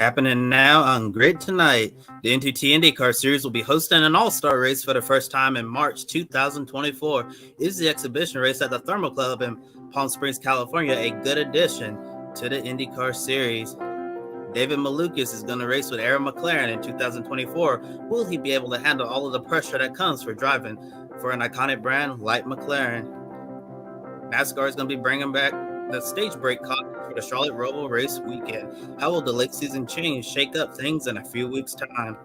Happening now on Grid Tonight, the NTT IndyCar Series will be hosting an all-star race for the first time in March 2024. Is the exhibition race at the Thermal Club in Palm Springs, California, a good addition to the IndyCar Series? David Malukas is going to race with Aaron McLaren in 2024. Will he be able to handle all of the pressure that comes for driving for an iconic brand like McLaren? NASCAR is going to be bringing back the stage break contest for the Charlotte ROVAL race weekend. How will the late season change shake up things in a few weeks' time?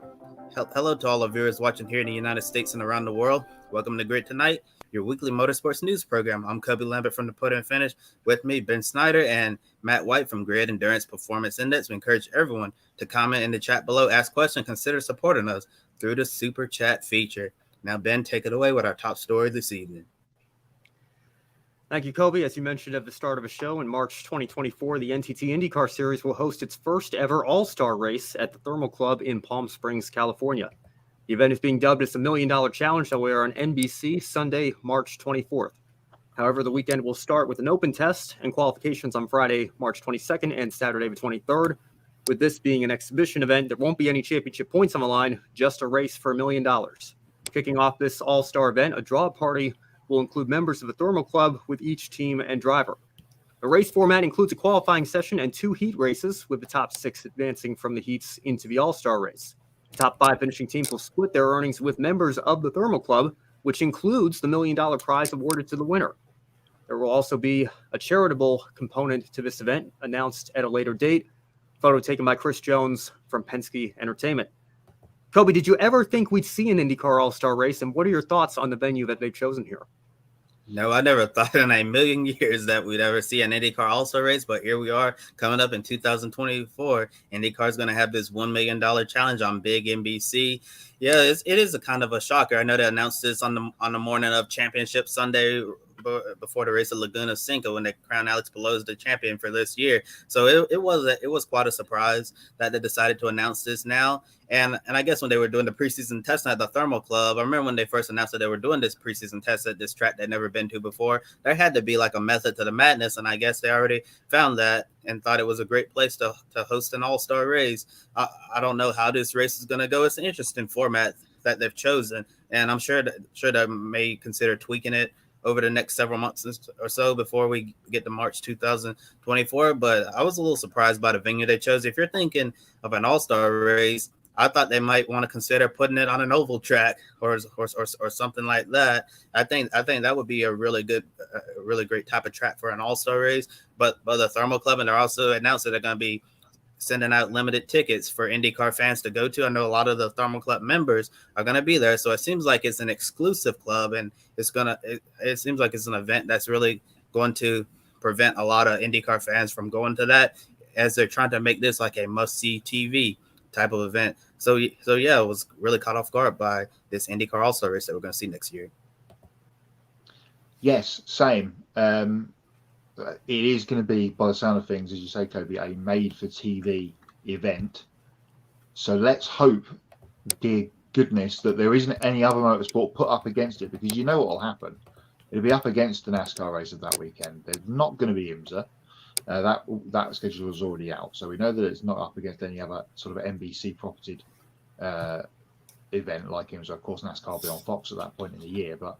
Hello to all the viewers watching here in the United States and around the world. Welcome to Grid Tonight, your weekly motorsports news program. I'm Kobe Lambert from the Put and Finish. With me, Ben Snyder and Matt White from Grid Endurance Performance Index. We encourage everyone to comment in the chat below, ask questions, consider supporting us through the Super Chat feature. Now, Ben, take it away with our top story this evening. Thank you, Kobe. As you mentioned at the start of the show, in March 2024, the NTT IndyCar Series will host its first ever all-star race at the Thermal Club in Palm Springs, California. The event is being dubbed as the $1 Million Challenge that will air on NBC Sunday, March 24th. However, the weekend will start with an open test and qualifications on Friday, March 22nd and Saturday the 23rd. With this being an exhibition event, there won't be any championship points on the line, just a race for $1 million. Kicking off this all-star event, a draw party will include members of the Thermal Club with each team and driver. The race format includes a qualifying session and 2 heat races, with the top 6 advancing from the heats into the all-star race. The top 5 finishing teams will split their earnings with members of the Thermal Club, which includes the $1 million prize awarded to the winner. There will also be a charitable component to this event, announced at a later date. Photo taken by Chris Jones from Penske Entertainment. Kobe, did you ever think we'd see an IndyCar all-star race, and what are your thoughts on the venue that they've chosen here? No, I never thought in a million years that we'd ever see an IndyCar all-star race, but here we are coming up in 2024. IndyCar is going to have this $1 million challenge on Big NBC. Yeah, it is a kind of a shocker. I know they announced this on the morning of Championship Sunday before the race at Laguna Seca when they crowned Alex Palou as the champion for this year. So it was quite a surprise that they decided to announce this now. And I guess when they were doing the preseason testing at the Thermal Club, I remember when they first announced that they were doing this preseason test at this track they'd never been to before, there had to be like a method to the madness. And I guess they already found that and thought it was a great place to host an all-star race. I don't know how this race is going to go. It's an interesting format that they've chosen. And I'm sure they may consider tweaking it over the next several months or so before we get to March 2024. But I was a little surprised by the venue they chose. If you're thinking of an all-star race, I thought they might want to consider putting it on an oval track or something like that. I think that would be a really great type of track for an all-star race. But the Thermal Club, and they're also announced that they're going to be sending out limited tickets for IndyCar fans to go to. I know a lot of the Thermal Club members are going to be there, so it seems like it's an exclusive club, and it seems like it's an event that's really going to prevent a lot of IndyCar fans from going to that, as they're trying to make this like a must-see TV type of event. So yeah, it was really caught off guard by this IndyCar All-Star race that we're going to see next year. Yes, same. It is going to be, by the sound of things, as you say, Kobe, a made-for-TV event. So let's hope, dear goodness, that there isn't any other motorsport put up against it, because you know what will happen. It'll be up against the NASCAR race of that weekend. There's not going to be IMSA. That schedule is already out. So we know that it's not up against any other sort of NBC-properted event like IMSA. Of course, NASCAR will be on Fox at that point in the year, but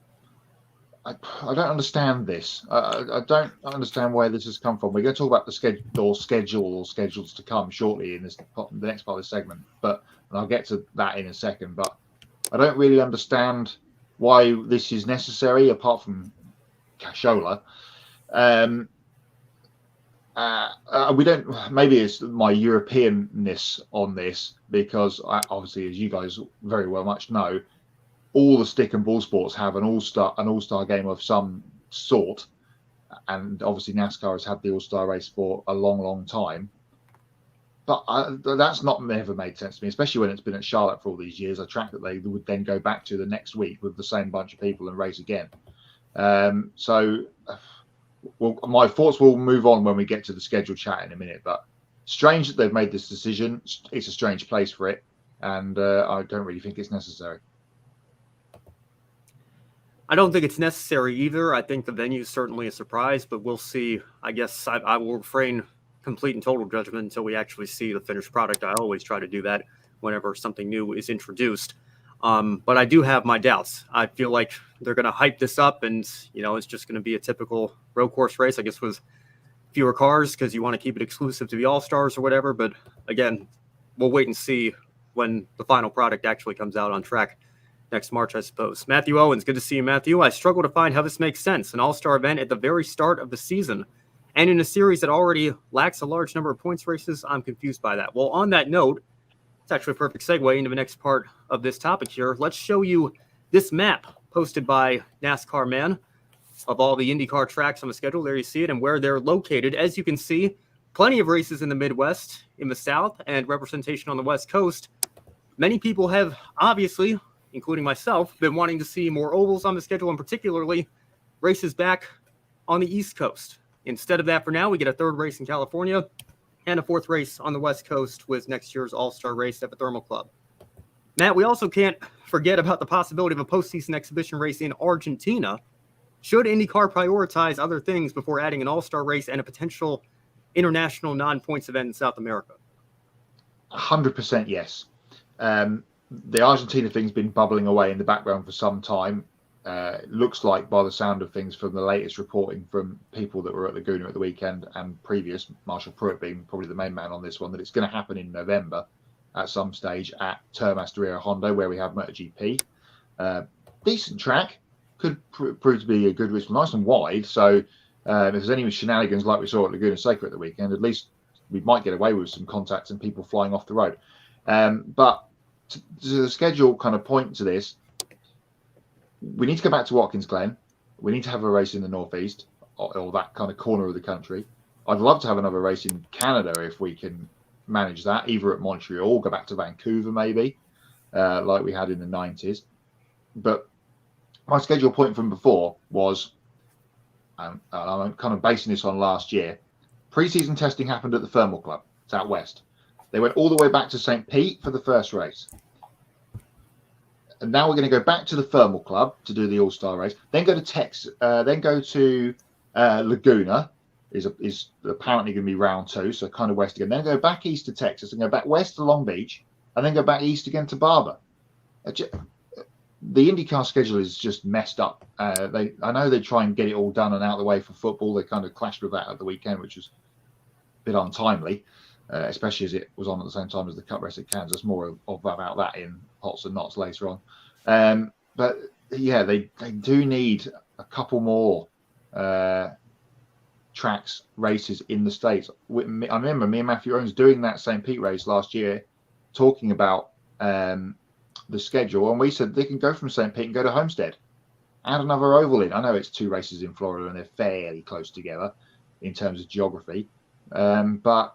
I don't understand this. I don't understand where this has come from. We're going to talk about the schedules to come shortly in the next part of the segment, and I'll get to that in a second. But I don't really understand why this is necessary, apart from cashola. We don't. Maybe it's my Europeanness on this, because obviously, as you guys very well much know, all the stick and ball sports have an all-star game of some sort, and obviously NASCAR has had the all-star race for a long time. But that's never made sense to me, especially when it's been at Charlotte for all these years, a track that they would then go back to the next week with the same bunch of people and race again. Well, my thoughts will move on when we get to the scheduled chat in a minute, but strange that they've made this decision. It's a strange place for it, and I don't really think it's necessary. I don't think it's necessary either. I think the venue is certainly a surprise, but we'll see. I guess I will refrain complete and total judgment until we actually see the finished product. I always try to do that whenever something new is introduced. But I do have my doubts. I feel like they're going to hype this up and, it's just going to be a typical road course race, I guess, with fewer cars because you want to keep it exclusive to the All-Stars or whatever. But again, we'll wait and see when the final product actually comes out on track next March, I suppose. Matthew Owens, good to see you, Matthew. I struggle to find how this makes sense. An All-Star event at the very start of the season and in a series that already lacks a large number of points races. I'm confused by that. Well, on that note, it's actually a perfect segue into the next part of this topic here. Let's show you this map posted by NASCAR Man of all the IndyCar tracks on the schedule. There you see it and where they're located. As you can see, plenty of races in the Midwest, in the South, and representation on the West Coast. Many people have, obviously, including myself, been wanting to see more ovals on the schedule, and particularly races back on the East Coast. Instead of that, for now, we get a third race in California and a fourth race on the West Coast with next year's All-Star race at the Thermal Club. Matt, we also can't forget about the possibility of a postseason exhibition race in Argentina. Should IndyCar prioritize other things before adding an All-Star race and a potential international non-points event in South America? 100% yes. The Argentina thing's been bubbling away in the background for some time. It looks like, by the sound of things from the latest reporting from people that were at Laguna at the weekend and previous, Marshall Pruitt being probably the main man on this one, that it's going to happen in November at some stage at Termas de Rio Hondo, where we have MotoGP. Decent track, could prove to be a good race, nice and wide. So if there's any shenanigans like we saw at Laguna Seca at the weekend, at least we might get away with some contacts and people flying off the road. But to the schedule kind of point to this, we need to go back to Watkins Glen. We need to have a race in the Northeast or that kind of corner of the country. I'd love to have another race in Canada if we can manage that, either at Montreal, go back to Vancouver maybe, like we had in the 90s. But my schedule point from before was, and I'm kind of basing this on last year, pre-season testing happened at the Thermal Club. It's out west. They went all the way back to St. Pete for the first race. And now we're going to go back to the Thermal Club to do the All-Star race. Then go to Texas. Then go to Laguna. Is apparently going to be round 2, so kind of west again. Then go back east to Texas and go back west to Long Beach, and then go back east again to Barber. The IndyCar schedule is just messed up. I know they try and get it all done and out of the way for football. They kind of clashed with that at the weekend, which was a bit untimely. Especially as it was on at the same time as the Cup race at Kansas. More about that in Hots and Knots later on. But yeah, they do need a couple more tracks races in the States. I remember me and Matthew Owens doing that St. Pete race last year, talking about the schedule, and we said they can go from St. Pete and go to Homestead, add another oval in. I know it's 2 races in Florida and they're fairly close together in terms of geography, but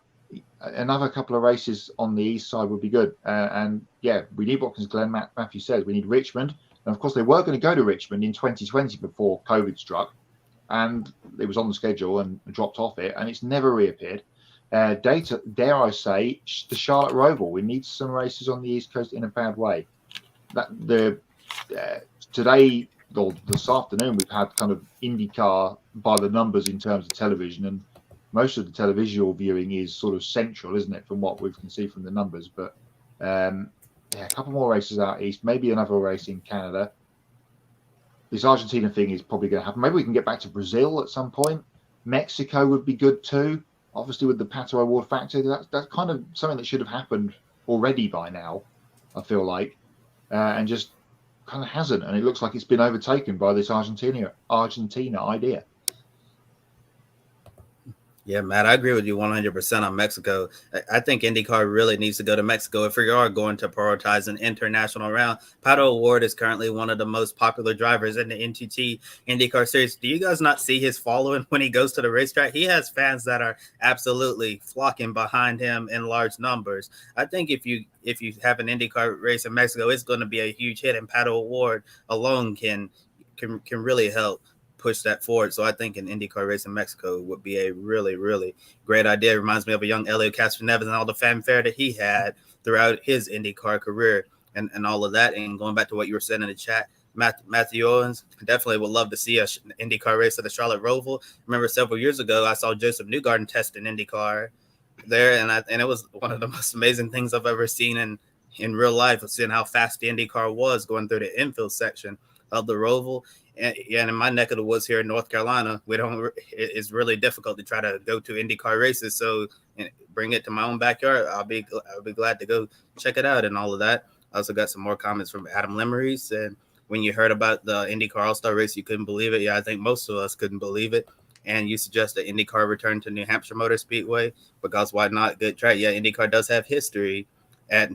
another couple of races on the east side would be good. And yeah, we need Watkins Glen. Matthew says we need Richmond. And of course, they were going to go to Richmond in 2020 before COVID struck. And it was on the schedule and dropped off it. And it's never reappeared. Dare I say, the Charlotte ROVAL. We need some races on the East Coast in a bad way. Today, or this afternoon, we've had kind of IndyCar by the numbers in terms of television. And most of the televisual viewing is sort of central, isn't it, from what we can see from the numbers? But a couple more races out east, maybe another race in Canada. This Argentina thing is probably going to happen. Maybe we can get back to Brazil at some point. Mexico would be good too. Obviously, with the Pato Award factor, that's kind of something that should have happened already by now, I feel like, and just kind of hasn't. And it looks like it's been overtaken by this Argentina idea. Yeah, Matt, I agree with you 100% on Mexico. I think IndyCar really needs to go to Mexico if we are going to prioritize an international round. Pato Award is currently one of the most popular drivers in the NTT IndyCar Series. Do you guys not see his following when he goes to the racetrack? He has fans that are absolutely flocking behind him in large numbers. I think if you have an IndyCar race in Mexico, it's going to be a huge hit, and Pato Award alone can really help push that forward. So I think an IndyCar race in Mexico would be a really, really great idea. It reminds me of a young Elio Castroneves and all the fanfare that he had throughout his IndyCar career and all of that. And going back to what you were saying in the chat, Matthew Owens definitely would love to see an IndyCar race at the Charlotte ROVAL. Remember several years ago, I saw Joseph Newgarden test an IndyCar there, and it was one of the most amazing things I've ever seen in real life, seeing how fast the IndyCar was going through the infield section of the Roval. And in my neck of the woods here in North Carolina, it's really difficult to try to go to IndyCar races. So bring it to my own backyard. I'll be glad to go check it out and all of that. I also got some more comments from Adam Lemeries. And when you heard about the IndyCar All-Star race, you couldn't believe it. Yeah, I think most of us couldn't believe it. And you suggest that IndyCar return to New Hampshire Motor Speedway because why not? Good track. Yeah, IndyCar does have history at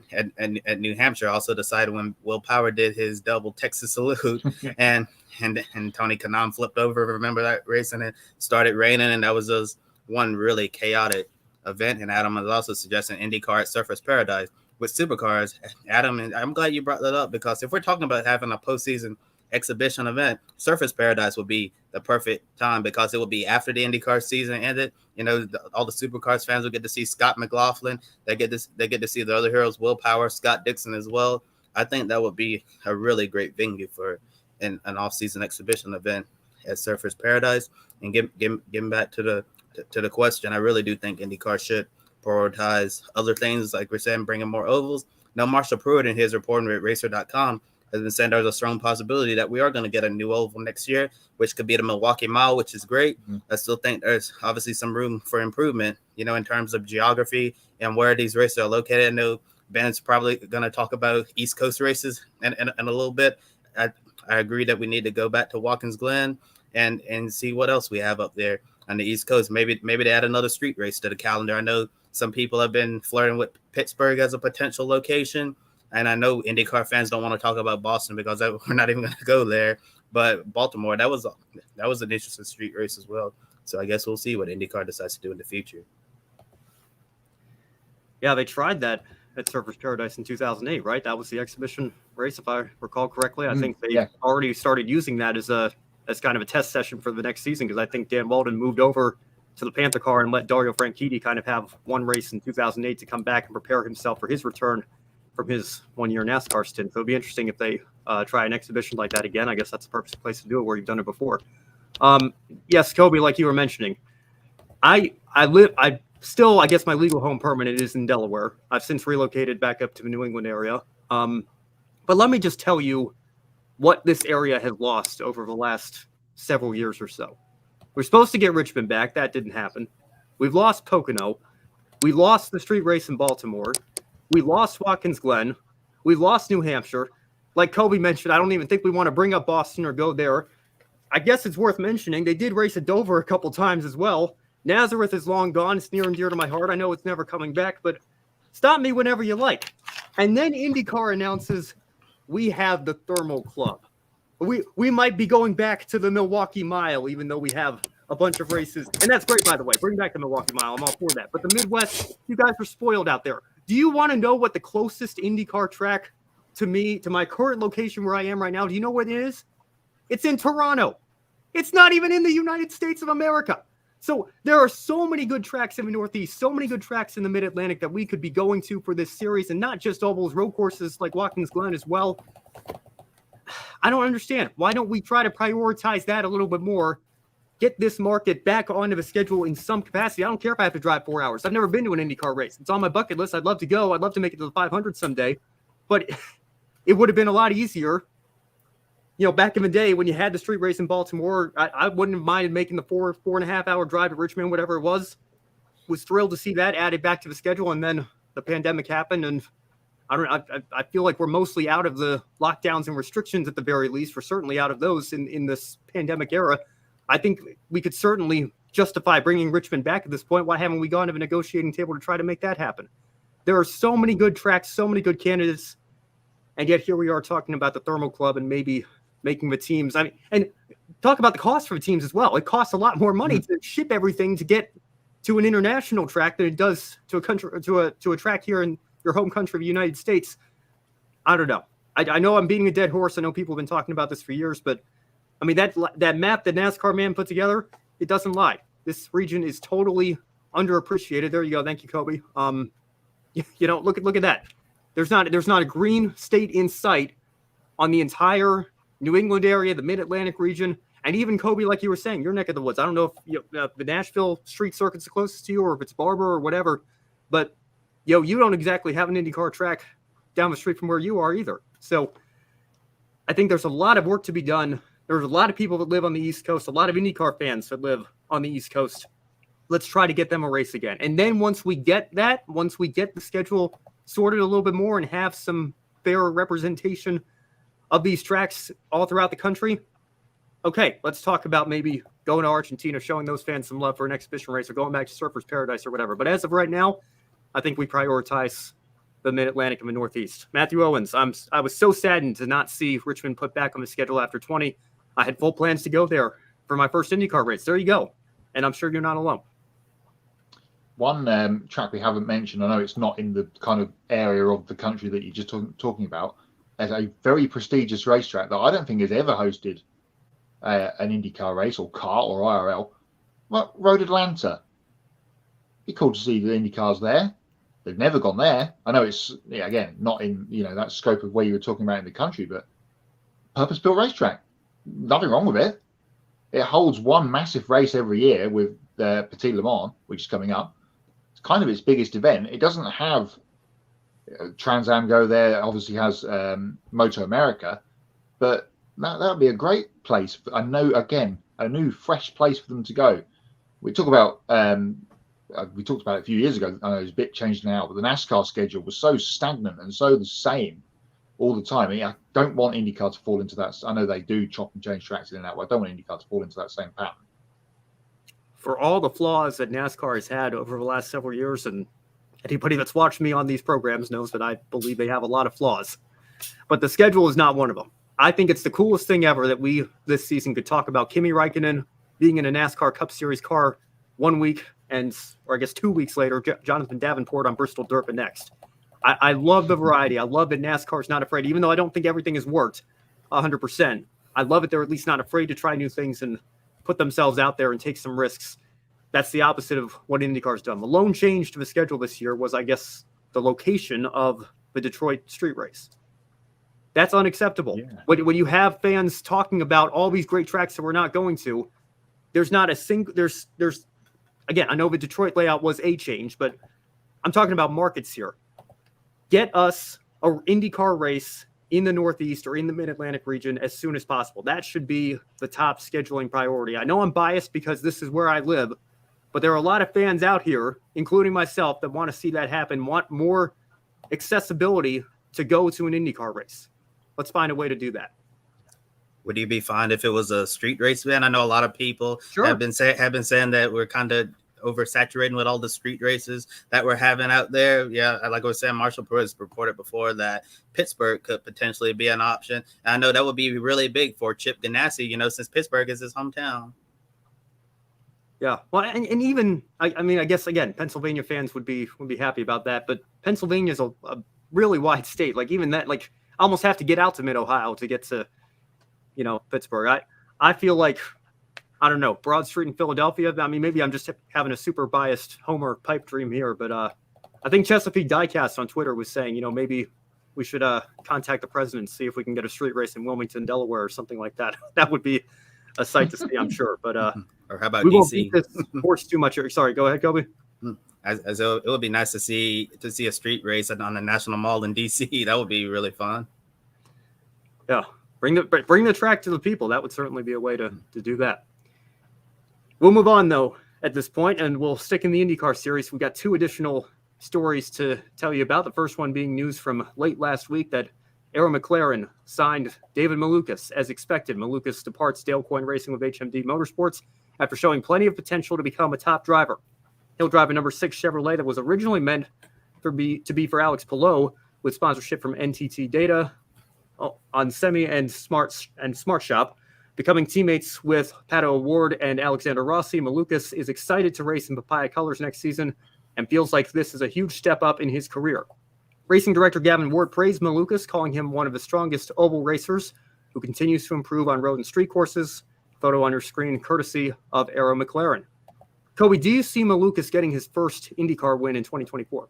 New Hampshire. Also decided when Will Power did his double Texas salute and Tony Kanaan flipped over. Remember that race? And it started raining, and that was just one really chaotic event. And Adam is also suggesting IndyCar at Surfers Paradise with supercars. Adam, and I'm glad you brought that up because if we're talking about having a postseason exhibition event, Surfers Paradise would be the perfect time because it will be after the IndyCar season ended. You know, all the supercars fans will get to see Scott McLaughlin. They get to see the other heroes, Will Power, Scott Dixon as well. I think that would be a really great venue for an off-season exhibition event at Surfers Paradise. And getting back to the question, I really do think IndyCar should prioritize other things, like we're saying, bringing more ovals. Now, Marshall Pruitt in his reporting at Racer.com has been saying there's a strong possibility that we are going to get a new oval next year, which could be the Milwaukee Mile, which is great. I still think there's obviously some room for improvement, you know, in terms of geography and where these races are located. I know Ben's probably going to talk about East Coast races in a little bit. I agree that we need to go back to Watkins Glen and see what else we have up there on the East Coast. Maybe they add another street race to the calendar. I know some people have been flirting with Pittsburgh as a potential location. And I know IndyCar fans don't want to talk about Boston because we're not even going to go there. But Baltimore, that was an interesting street race as well. So I guess we'll see what IndyCar decides to do in the future. Yeah, they tried that at Surfers Paradise in 2008, right? That was the exhibition race, if I recall correctly. I think they already started using that as kind of a test session for the next season because I think Dan Walden moved over to the Panther car and let Dario Franchitti kind of have one race in 2008 to come back and prepare himself for his return from his one-year NASCAR stint. So it'd be interesting if they try an exhibition like that again. I guess that's the perfect place to do it where you've done it before. Yes, Kobe, like you were mentioning, I guess my legal home permanent is in Delaware. I've since relocated back up to the New England area. But let me just tell you what this area has lost over the last several years or so. We're supposed to get Richmond back. That didn't happen. We've lost Pocono. We lost the street race in Baltimore. We lost Watkins Glen. We lost New Hampshire. Like Kobe mentioned, I don't even think we want to bring up Boston or go there. I guess it's worth mentioning they did race at Dover a couple times as well. Nazareth is long gone. It's near and dear to my heart. I know it's never coming back, but stop me whenever you like. And then IndyCar announces we have the Thermal Club. We might be going back to the Milwaukee Mile, even though we have a bunch of races. And that's great, by the way. Bring back the Milwaukee Mile. I'm all for that. But the Midwest, you guys are spoiled out there. Do you want to know what the closest IndyCar track to my current location where I am right now, do you know what it is? It's in Toronto. It's not even in the United States of America. So there are so many good tracks in the Northeast, so many good tracks in the Mid-Atlantic that we could be going to for this series, and not just all those road courses like Watkins Glen as well. I don't understand. Why don't we try to prioritize that a little bit more? Get this market back onto the schedule in some capacity. I don't care if I have to drive 4 hours. I've never been to an IndyCar race. It's on my bucket list. I'd love to go. I'd love to make it to the 500 someday. But it would have been a lot easier. You know, back in the day when you had the street race in Baltimore, I wouldn't have minded making the 4.5 hour drive to Richmond, whatever it was. Was thrilled to see that added back to the schedule. And then the pandemic happened. And I feel like we're mostly out of the lockdowns and restrictions at the very least. We're certainly out of those in this pandemic era. I think we could certainly justify bringing Richmond back at this point. Why haven't we gone to the negotiating table to try to make that happen? There are so many good tracks, so many good candidates, and yet here we are talking about the Thermal Club and maybe making the teams. I mean, and talk about the cost for the teams as well. It costs a lot more money to ship everything to get to an international track than it does to a country to a track here in your home country of the United States. I don't know. I know I'm beating a dead horse. I know people have been talking about this for years, but I mean, that map that NASCAR man put together, it doesn't lie. This region is totally underappreciated. There you go. Thank you, Kobe. You know, look at that. There's not a green state in sight on the entire New England area, the Mid-Atlantic region, and even Kobe, like you were saying, your neck of the woods. I don't know if the Nashville street circuit's the closest to you, or if it's Barber or whatever. but you don't exactly have an IndyCar track down the street from where you are either. So I think there's a lot of work to be done. There's a lot of people that live on the East Coast, a lot of IndyCar fans that live on the East Coast. Let's try to get them a race again. And then once we get the schedule sorted a little bit more and have some fair representation of these tracks all throughout the country, okay, let's talk about maybe going to Argentina, showing those fans some love for an exhibition race, or going back to Surfers Paradise or whatever. But as of right now, I think we prioritize the Mid-Atlantic and the Northeast. Matthew Owens, I was so saddened to not see Richmond put back on the schedule after 20. I had full plans to go there for my first IndyCar race. There you go. And I'm sure you're not alone. One track we haven't mentioned, I know it's not in the kind of area of the country that you're just talking about, as a very prestigious racetrack that I don't think has ever hosted an IndyCar race or kart or IRL. Well, Road Atlanta. Be cool to see the IndyCars there. They've never gone there. I know it's, again, not in that scope of where you were talking about in the country, but purpose-built racetrack. Nothing wrong with it. It holds one massive race every year with the Petit Le Mans, which is coming up. It's kind of its biggest event. It doesn't have Trans Am go there. It obviously has Moto America, but that would be a great place. I know, again, a new fresh place for them to go. We talked about it a few years ago. I know it's a bit changed now, but the NASCAR schedule was so stagnant and so the same all the time. I don't want IndyCar to fall into that. I know they do chop and change tracks in and out, but I don't want IndyCar to fall into that same pattern. For all the flaws that NASCAR has had over the last several years, and anybody that's watched me on these programs knows that I believe they have a lot of flaws, but the schedule is not one of them. I think it's the coolest thing ever that we this season could talk about Kimi Räikkönen being in a NASCAR Cup Series car 1 week, or I guess 2 weeks later, Jonathan Davenport on Bristol Dirt next. I love the variety. I love that NASCAR is not afraid, even though I don't think everything has worked 100%. I love it. They're at least not afraid to try new things and put themselves out there and take some risks. That's the opposite of what IndyCar's done. The lone change to the schedule this year was, I guess, the location of the Detroit street race. That's unacceptable. Yeah. When you have fans talking about all these great tracks that we're not going to, there's not a single, there's again, I know the Detroit layout was a change, but I'm talking about markets here. Get us an IndyCar race in the Northeast or in the Mid-Atlantic region as soon as possible. That should be the top scheduling priority. I know I'm biased because this is where I live, but there are a lot of fans out here, including myself, that want to see that happen, want more accessibility to go to an IndyCar race. Let's find a way to do that. Would you be fine if it was a street race event? I know a lot of people have been saying that we're kind of oversaturating with all the street races that we're having out there. Yeah, like I was saying, Marshall Perez reported before that Pittsburgh could potentially be an option. And I know that would be really big for Chip Ganassi, since Pittsburgh is his hometown. Yeah, well, and even I mean, I guess again, Pennsylvania fans would be happy about that. But Pennsylvania is a really wide state. Like even that, like almost have to get out to Mid Ohio to get to, Pittsburgh. I feel like, I don't know, Broad Street in Philadelphia. I mean, maybe I'm just having a super biased Homer pipe dream here, but I think Chesapeake Diecast on Twitter was saying, maybe we should contact the president and see if we can get a street race in Wilmington, Delaware, or something like that. That would be a sight to see, I'm sure. But or how about we DC? Won't beat this horse too much here. Sorry, go ahead, Kobe. As it would be nice to see a street race on the National Mall in DC. That would be really fun. Yeah, bring the track to the people. That would certainly be a way to do that. We'll move on, though, at this point, and we'll stick in the IndyCar series. We've got two additional stories to tell you about. The first one being news from late last week that Arrow McLaren signed David Malukas as expected. Malukas departs Dale Coyne Racing with HMD Motorsports after showing plenty of potential to become a top driver. He'll drive a number 6 Chevrolet that was originally meant to be for Alex Palou, with sponsorship from NTT Data on Semi and Smart Shop. Becoming teammates with Pato O'Ward and Alexander Rossi, Malukas is excited to race in Papaya colors next season and feels like this is a huge step up in his career. Racing director Gavin Ward praised Malukas, calling him one of the strongest oval racers who continues to improve on road and street courses. Photo on your screen, courtesy of Arrow McLaren. Kobe, do you see Malukas getting his first IndyCar win in 2024?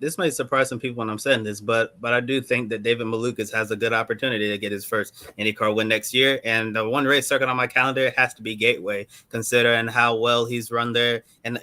This may surprise some people when I'm saying this, but I do think that David Malukas has a good opportunity to get his first IndyCar win next year. And the one race circuit on my calendar has to be Gateway, considering how well he's run there. And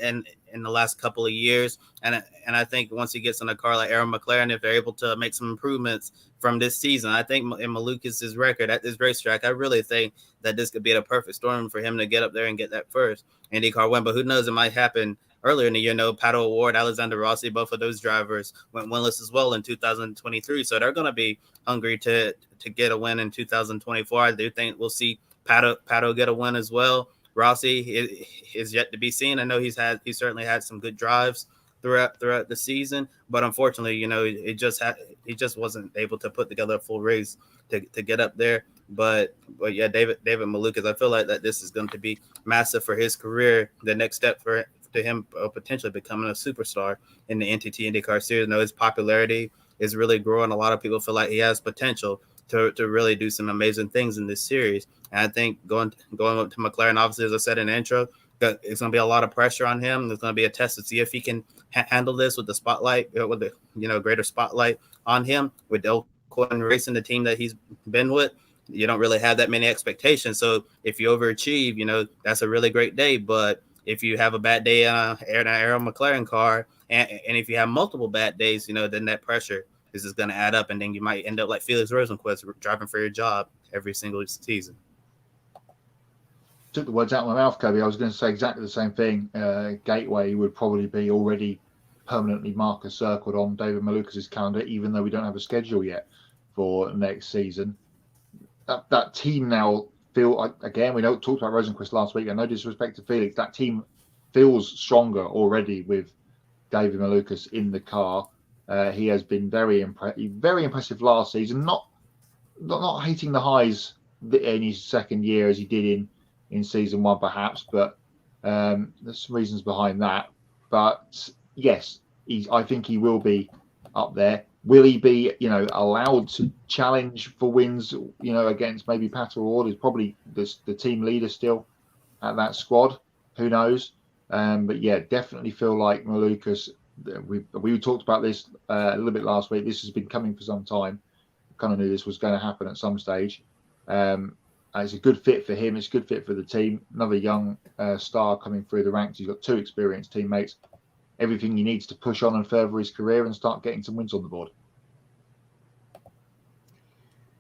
in the last couple of years. And I think once he gets in a car like Aaron McLaren, if they're able to make some improvements from this season, I think in Malukas' record at this racetrack, I really think that this could be the perfect storm for him to get up there and get that first IndyCar win. But who knows, it might happen earlier in the year. Pato O'Ward, Alexander Rossi, both of those drivers went winless as well in 2023. So they're going to be hungry to get a win in 2024. I do think we'll see Pato get a win as well. Rossi is yet to be seen. I know he certainly had some good drives throughout the season, but unfortunately, he just wasn't able to put together a full race to get up there. But yeah, David Malukas, I feel like that this is going to be massive for his career. The next step to him potentially becoming a superstar in the NTT IndyCar Series. I know his popularity is really growing. A lot of people feel like he has potential to really do some amazing things in this series. And I think going up to McLaren, obviously, as I said in the intro, it's going to be a lot of pressure on him. There's going to be a test to see if he can handle this with the spotlight, with the greater spotlight on him. With Del Coyne Racing, the team that he's been with, you don't really have that many expectations. So if you overachieve, that's a really great day. But if you have a bad day in an Aaron McLaren car, and if you have multiple bad days, then that pressure is just going to add up, and then you might end up like Felix Rosenqvist driving for your job every single season. Took the words out of my mouth, Kobe. I was going to say exactly the same thing. Gateway would probably be already permanently marker circled on David Malukas' calendar, even though we don't have a schedule yet for next season. That team now again, we talked about Rosenqvist last week, and no disrespect to Felix, that team feels stronger already with David Malukas in the car. He has been very impressive last season. Not hitting the highs in his second year as he did in season one, perhaps, but there's some reasons behind that. But yes, I think he will be up there. Will he be, allowed to challenge for wins, against maybe Pato O'Ward? Is probably the team leader still at that squad. Who knows? But yeah, definitely feel like Malukas. We talked about this a little bit last week. This has been coming for some time. Kind of knew this was going to happen at some stage. It's a good fit for him. It's a good fit for the team. Another young star coming through the ranks. He's got two experienced teammates. Everything he needs to push on and further his career and start getting some wins on the board.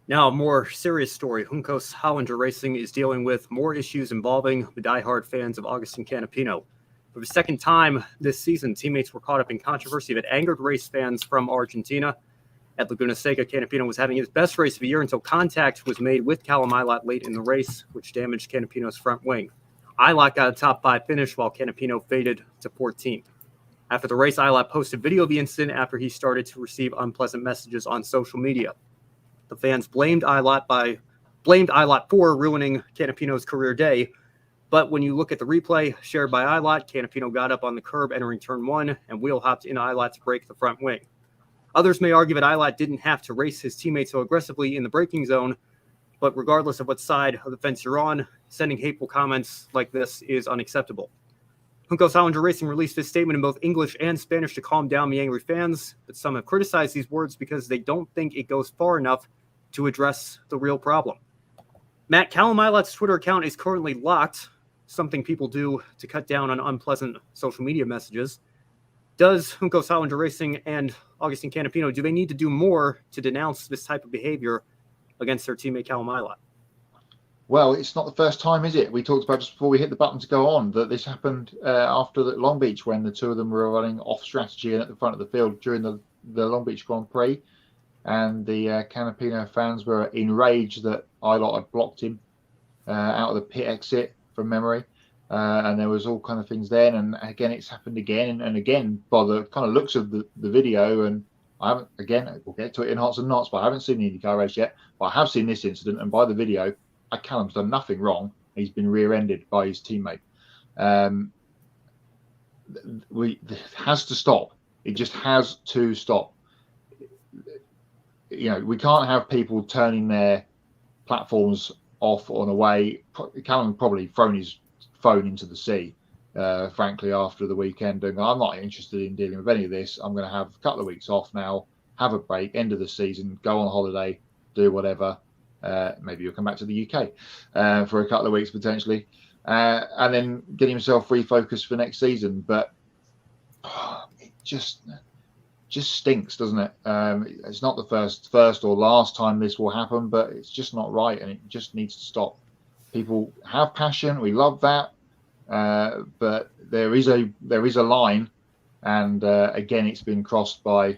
Now, a more serious story. Juncos Hollander Racing is dealing with more issues involving the diehard fans of Agustin Canapino. For the second time this season, teammates were caught up in controversy that angered race fans from Argentina. At Laguna Seca, Canapino was having his best race of the year until contact was made with Callum Ilott late in the race, which damaged Canapino's front wing. Ilott got a top 5 finish while Canapino faded to 14th. After the race, Ilott posted video of the incident after he started to receive unpleasant messages on social media. The fans blamed Ilott for ruining Canapino's career day, but when you look at the replay shared by Ilott, Canapino got up on the curb entering turn 1 and wheel hopped into Ilott to break the front wing. Others may argue that Ilott didn't have to race his teammate so aggressively in the braking zone, but regardless of what side of the fence you're on, sending hateful comments like this is unacceptable. Juncos Hollander Racing released this statement in both English and Spanish to calm down the angry fans, but some have criticized these words because they don't think it goes far enough to address the real problem. Matt, Callum Ilott's Twitter account is currently locked, something people do to cut down on unpleasant social media messages. Does Juncos Hollander Racing and Agustin Canapino, do they need to do more to denounce this type of behavior against their teammate Callum Ilott? Well, it's not the first time, is it? We talked about just before we hit the button to go on that this happened after Long Beach when the two of them were running off strategy and at the front of the field during the Long Beach Grand Prix. And the Canapino fans were enraged that Ilott had blocked him out of the pit exit from memory. And there was all kind of things then. And again, it's happened again and again by the kind of looks of the video. And I haven't, again, we'll get to it in Hearts and Knots, but I haven't seen the IndyCar race yet. But I have seen this incident. And by the video, Callum's done nothing wrong. He's been rear-ended by his teammate. It has to stop. It just has to stop. We can't have people turning their platforms off on away. Callum probably thrown his phone into the sea, frankly, after the weekend. And I'm not interested in dealing with any of this. I'm going to have a couple of weeks off now, have a break, end of the season, go on holiday, do whatever. Maybe you'll come back to the UK for a couple of weeks potentially, and then get himself refocused for next season. But it just stinks, doesn't it? It's not the first or last time this will happen, but it's just not right, and it just needs to stop. People have passion, we love that, but there is a line, and again, it's been crossed by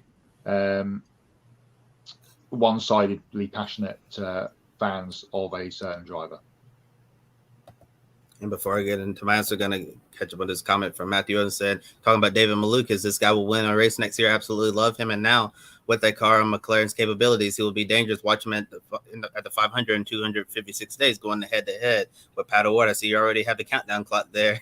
one-sidedly passionate fans of a certain driver. And before I get into my answer, going to catch up on this comment from Matthew and said, talking about David Malukas, this guy will win a race next year. Absolutely love him. And now with that car and McLaren's capabilities, he will be dangerous. Watch him at the 500 and 256 days going head to head with Pat O'Ward. I see you already have the countdown clock there,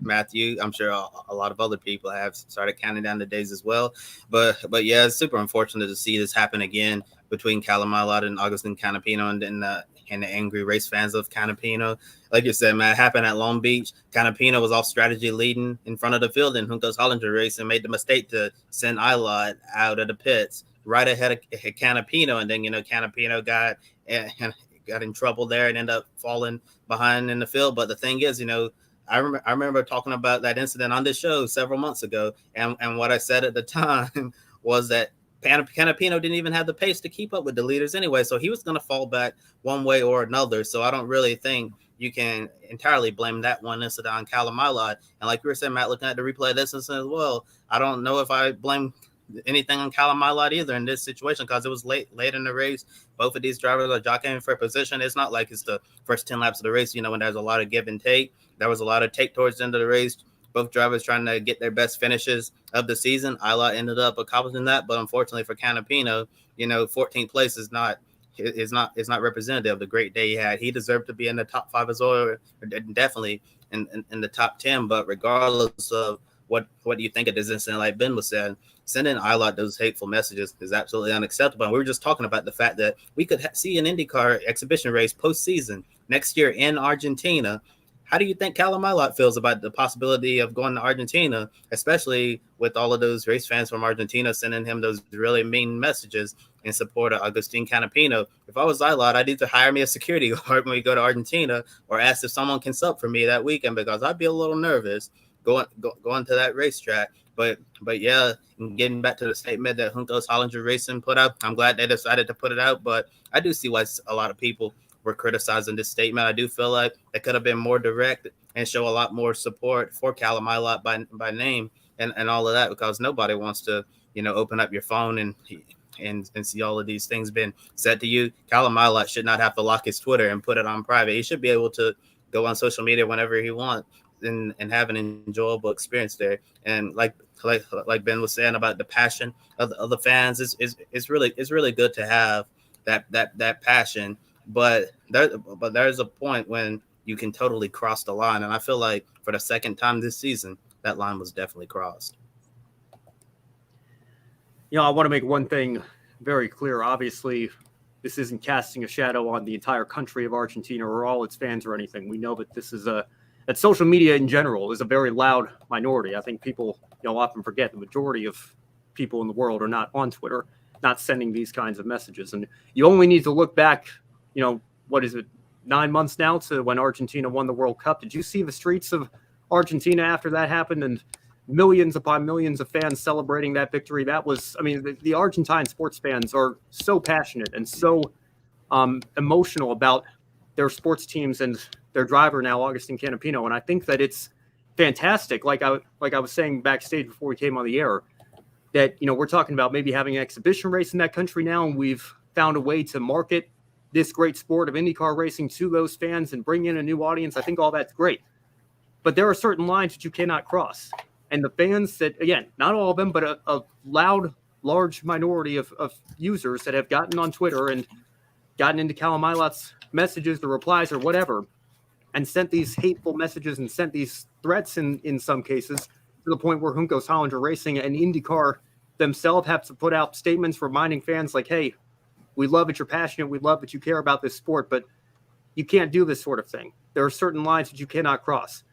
Matthew. I'm sure a lot of other people have started counting down the days as well. But yeah, it's super unfortunate to see this happen again between Callum Ilott and Agustin Canapino and the angry race fans of Canapino. Like you said, man, it happened at Long Beach. Canapino was off strategy leading in front of the field in Juntos Hollinger race and made the mistake to send Ilott out of the pits right ahead of Canapino. And then, Canapino got in trouble there and ended up falling behind in the field. But the thing is, I remember talking about that incident on this show several months ago. And what I said at the time was that Canapino didn't even have the pace to keep up with the leaders anyway, so he was going to fall back one way or another. So I don't really think you can entirely blame that one incident on Callum Ilott. And like you were saying, Matt, looking at the replay of this incident as well, I don't know if I blame anything on Callum Ilott either in this situation, because it was late in the race. Both of these drivers are jockeying for position. It's not like it's the first 10 laps of the race, when there's a lot of give and take. There was a lot of take towards the end of the race. Both drivers trying to get their best finishes of the season. Ilott ended up accomplishing that, but unfortunately for Canapino, 14th place is not representative of the great day he had. He deserved to be in the top 5 as well, or definitely in the top 10. But regardless of what do you think of this incident, like Ben was saying, sending Ilott those hateful messages is absolutely unacceptable. And we were just talking about the fact that we could see an IndyCar exhibition race postseason next year in Argentina. How do you think Callum Ilott feels about the possibility of going to Argentina, especially with all of those race fans from Argentina sending him those really mean messages in support of Agustin Canapino? If I was Ilott, I'd either hire me a security guard when we go to Argentina or ask if someone can sub for me that weekend, because I'd be a little nervous going to that racetrack. But yeah, getting back to the statement that Juntos Hollinger Racing put out, I'm glad they decided to put it out, but I do see why a lot of people were criticizing this statement. I do feel like it could have been more direct and show a lot more support for Callum Ilott by name and all of that, because nobody wants to, open up your phone and see all of these things being said to you. Callum Ilott should not have to lock his Twitter and put it on private. He should be able to go on social media whenever he wants and have an enjoyable experience there. And like Ben was saying about the passion of the fans, it's really good to have that passion. But there's a point when you can totally cross the line. And I feel like for the second time this season, that line was definitely crossed. I want to make one thing very clear. Obviously, this isn't casting a shadow on the entire country of Argentina or all its fans or anything. We know that this is that social media in general is a very loud minority. I think people often forget the majority of people in the world are not on Twitter, not sending these kinds of messages. And you only need to look back, what is it, 9 months now to when Argentina won the World Cup. Did you see the streets of Argentina after that happened, and millions upon millions of fans celebrating that victory? That was, the Argentine sports fans are so passionate and so emotional about their sports teams and their driver now, Agustin Canapino. And I think that it's fantastic. Like I was saying backstage before we came on the air, that, we're talking about maybe having an exhibition race in that country now, and we've found a way to market this great sport of IndyCar racing to those fans and bring in a new audience. I think all that's great. But there are certain lines that you cannot cross. And the fans that, again, not all of them, but a large minority of users that have gotten on Twitter and gotten into Callum Ilott's messages, the replies or whatever, and sent these hateful messages and sent these threats in some cases, to the point where Juntos Hollinger Racing and IndyCar themselves have to put out statements reminding fans like, hey, we love that you're passionate. We love that you care about this sport, but you can't do this sort of thing. There are certain lines that you cannot cross.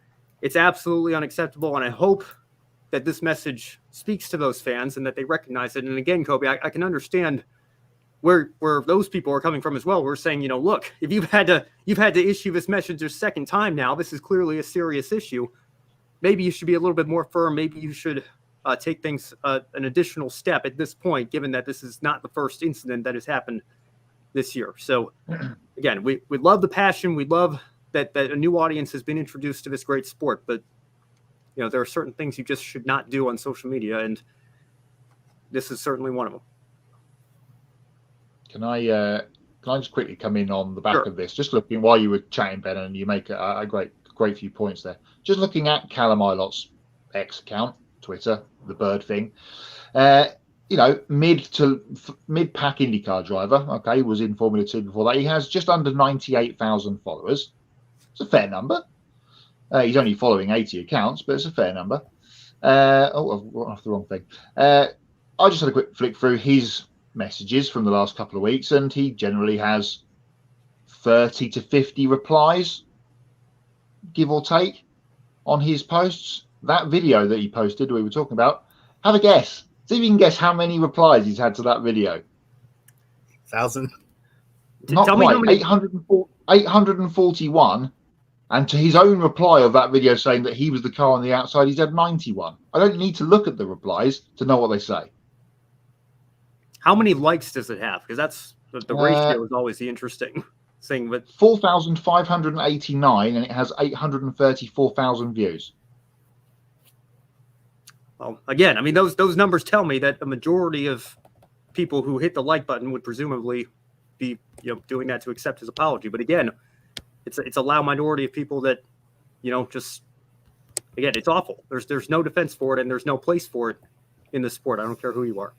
It's absolutely unacceptable, and I hope that this message speaks to those fans and that they recognize it. And again, Kobe, I can understand where those people are coming from as well. We're saying, look, if you've had to issue this message a second time now, this is clearly a serious issue. Maybe you should be a little bit more firm. Maybe you should take things an additional step at this point, given that this is not the first incident that has happened this year. So again, we love the passion. We love that a new audience has been introduced to this great sport, but there are certain things you just should not do on social media, and this is certainly one of them. Can I just quickly come in on the back Sure. of this? Just looking while you were chatting, Ben, and you make a great few points there. Just looking at Callum Ilot's X account, Twitter, the bird thing. Mid pack IndyCar driver. Okay, was in Formula 2 before that. He has just under 98,000 followers. It's a fair number. He's only following 80 accounts, but it's a fair number. I've run off the wrong thing. I just had a quick flick through his messages from the last couple of weeks, and he generally has 30 to 50 replies, give or take, on his posts. That video that he posted, we were talking about, have a guess. See if you can guess how many replies he's had to that video. 1,000. Not Tell quite. me 841. And to his own reply of that video saying that he was the car on the outside, he's had 91. I don't need to look at the replies to know what they say. How many likes does it have? Because that's the ratio is always the interesting thing. But 4,589, and it has 834,000 views. Well, again, I mean, those numbers tell me that the majority of people who hit the like button would presumably be doing that to accept his apology. But again, it's a loud minority of people that just, again, it's awful. There's no defense for it, and there's no place for it in this sport. I don't care who you are.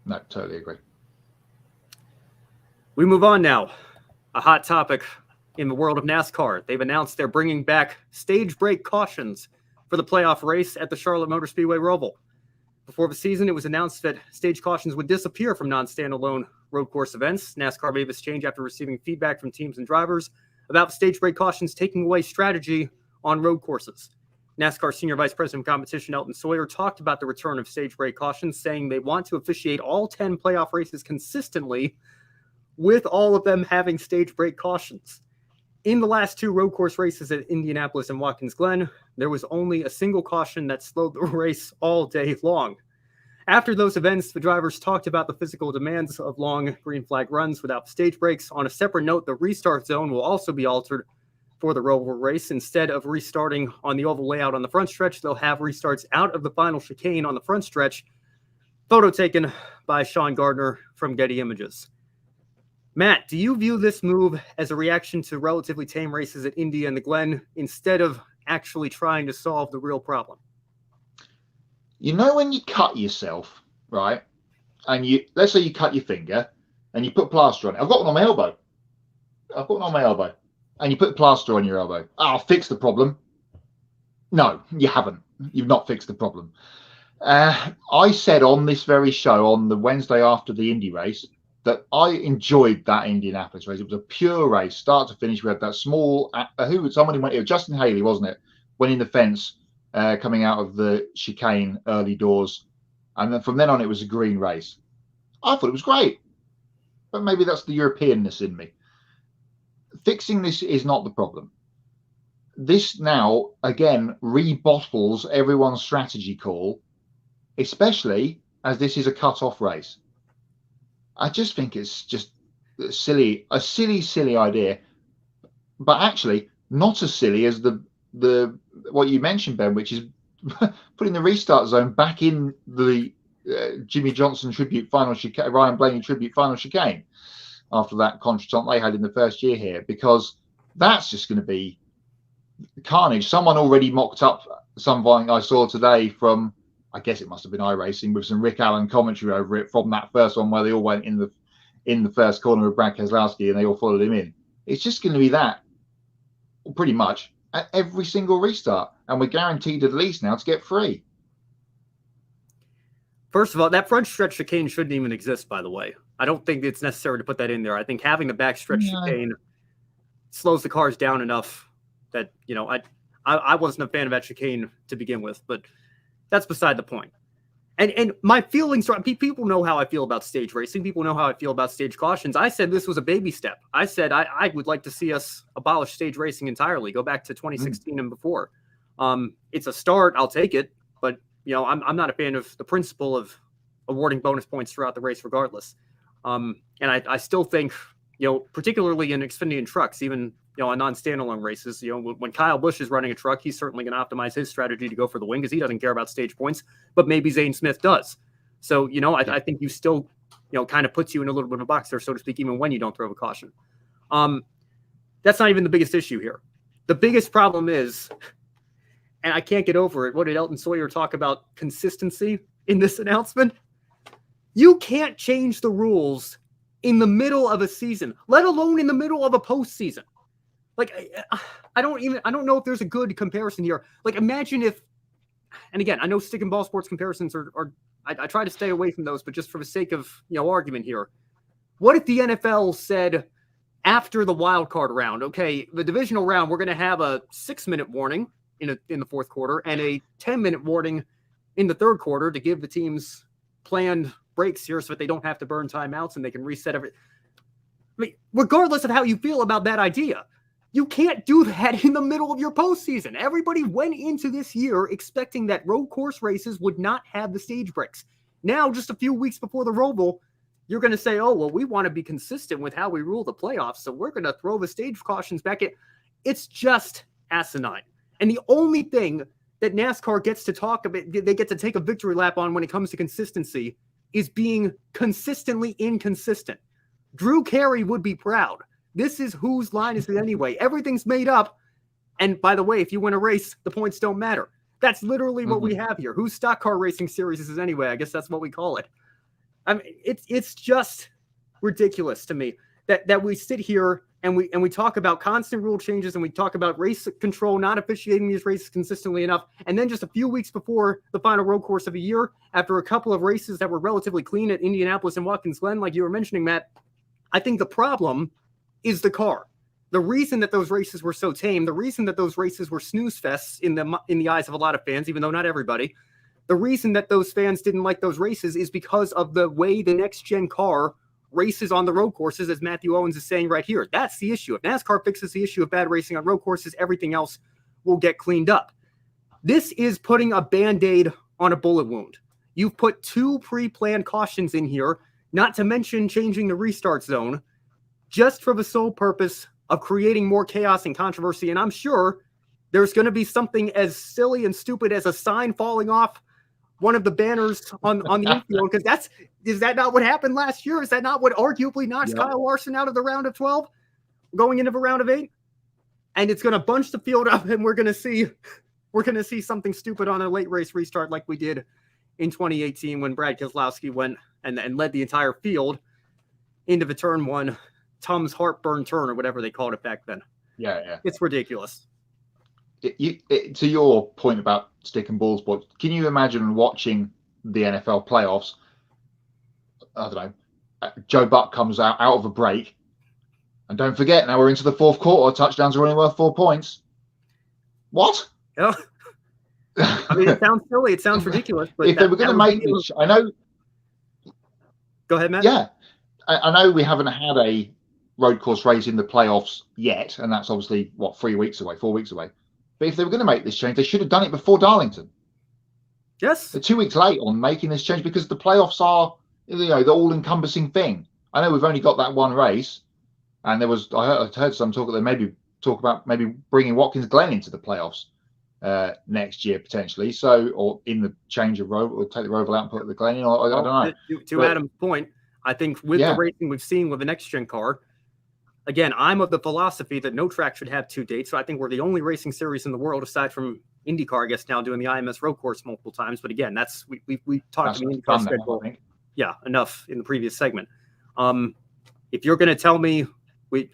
No, totally agree. We move on now. A hot topic in the world of NASCAR. They've announced they're bringing back stage break cautions for the playoff race at the Charlotte Motor Speedway Roval. Before the season, it was announced that stage cautions would disappear from non-standalone road course events. NASCAR made this change after receiving feedback from teams and drivers about stage break cautions taking away strategy on road courses. NASCAR Senior Vice President of Competition Elton Sawyer talked about the return of stage break cautions, saying they want to officiate all 10 playoff races consistently, with all of them having stage break cautions. In the last two road course races at Indianapolis and Watkins Glen, there was only a single caution that slowed the race all day long. After those events, the drivers talked about the physical demands of long green flag runs without stage breaks. On a separate note, the restart zone will also be altered for the Roval race. Instead of restarting on the oval layout on the front stretch, they'll have restarts out of the final chicane on the front stretch. Photo taken by Sean Gardner from Getty Images. Matt, do you view this move as a reaction to relatively tame races at Indy and the Glen instead of actually trying to solve the real problem? When you cut yourself, right, and let's say you cut your finger and you put plaster on it. I've got one on my elbow. And you put plaster on your elbow. I'll fix the problem. No, you haven't. You've not fixed the problem. I said on this very show on the Wednesday after the Indy race that I enjoyed that Indianapolis race. It was a pure race, start to finish. We had that small, somebody went, it was Justin Haley, wasn't it? Went in the fence coming out of the chicane early doors. And then from then on, it was a green race. I thought it was great. But maybe that's the Europeanness in me. Fixing this is not the problem. This now, again, rebottles everyone's strategy call, especially as this is a cut-off race. I just think it's just a silly idea, but actually not as silly as the what you mentioned, Ben, which is putting the restart zone back in the Jimmy Johnson tribute final chicane, Ryan Blaney tribute final chicane after that contretemps they had in the first year here, because that's just going to be carnage. Someone already mocked up something I saw today from, I guess it must have been iRacing, with some Rick Allen commentary over it from that first one where they all went in the first corner of Brad Keselowski and they all followed him in. It's just going to be that, pretty much, at every single restart, and we're guaranteed at least now to get free. First of all, that front stretch chicane shouldn't even exist, by the way. I don't think it's necessary to put that in there. I think having the back stretch chicane slows the cars down enough that, I wasn't a fan of that chicane to begin with, but that's beside the point. And my feelings are, people know how I feel about stage racing. People know how I feel about stage cautions. I said this was a baby step. I said I would like to see us abolish stage racing entirely, go back to 2016 and before. It's a start. I'll take it. But I'm not a fan of the principle of awarding bonus points throughout the race regardless. And I still think, particularly in Xfinity trucks, even, on non-standalone races, when Kyle Busch is running a truck, he's certainly going to optimize his strategy to go for the win because he doesn't care about stage points, but maybe Zane Smith does. So, I think you still, kind of puts you in a little bit of a box there, so to speak, even when you don't throw a caution. That's not even the biggest issue here. The biggest problem is, and I can't get over it, what did Elton Sawyer talk about consistency in this announcement? You can't change the rules in the middle of a season, let alone in the middle of a postseason. Like, I don't know if there's a good comparison here. Like, imagine if, and again, I know stick and ball sports comparisons are I try to stay away from those, but just for the sake of, argument here, what if the NFL said after the wild card round, okay, the divisional round, we're going to have a 6-minute warning in the fourth quarter and a 10-minute warning in the third quarter to give the teams planned breaks here so that they don't have to burn timeouts and they can reset everything. I mean, regardless of how you feel about that idea, you can't do that in the middle of your postseason. Everybody went into this year expecting that road course races would not have the stage breaks. Now, just a few weeks before the Roval, you're going to say, oh, well, we want to be consistent with how we rule the playoffs, so we're going to throw the stage cautions back in. It's just asinine. And the only thing that NASCAR gets to talk about, they get to take a victory lap on when it comes to consistency, is being consistently inconsistent. Drew Carey would be proud. This is whose line is it anyway? Everything's made up. And by the way, if you win a race, the points don't matter. That's literally what we have here. Whose stock car racing series is it anyway? I guess that's what we call it. I mean, it's just ridiculous to me that we sit here and we talk about constant rule changes and we talk about race control, not officiating these races consistently enough. And then just a few weeks before the final road course of a year, after a couple of races that were relatively clean at Indianapolis and Watkins Glen, like you were mentioning, Matt, I think the problem is the car. The reason that those races were so tame, the reason that those races were snooze fests in the eyes of a lot of fans, even though not everybody, the reason that those fans didn't like those races is because of the way the next-gen car races on the road courses, as Matthew Owens is saying right here. That's the issue. If NASCAR fixes the issue of bad racing on road courses, everything else will get cleaned up. This is putting a Band-Aid on a bullet wound. You've put 2 pre-planned cautions in here, not to mention changing the restart zone, just for the sole purpose of creating more chaos and controversy. And I'm sure there's going to be something as silly and stupid as a sign falling off one of the banners on the infield, because is that not what happened last year? Is that not what arguably knocks Kyle Larson out of the round of 12 going into the round of 8? And it's going to bunch the field up, and we're going to see something stupid on a late race restart like we did in 2018 when Brad Keselowski went and led the entire field into the turn 1 Tums heartburn turn or whatever they called it back then. Yeah. It's ridiculous. To your point about stick and ball sports, can you imagine watching the NFL playoffs? I don't know. Joe Buck comes out of a break, and don't forget, now we're into the fourth quarter. Touchdowns are only worth 4 points. What? Yeah. I mean, it sounds silly. It sounds ridiculous. But if they were going to make this, I know. Go ahead, Matt. Yeah, I know we haven't had a road course race in the playoffs yet, and that's obviously 4 weeks away. But if they were going to make this change, they should have done it before Darlington. Yes. They're 2 weeks late on making this change because the playoffs are, the all-encompassing thing. I know we've only got that one race, and I heard some talk that talk about bringing Watkins Glen into the playoffs next year potentially. So, or in the change of road, or take the Roval out and put the Glen in. I don't know. To Adam's point, I think with the racing we've seen with the next gen car. Again, I'm of the philosophy that no track should have 2 dates. So I think we're the only racing series in the world, aside from IndyCar, I guess, now doing the IMS road course multiple times. But again, we talked to the IndyCar schedule. Enough in the previous segment. If you're going to tell me,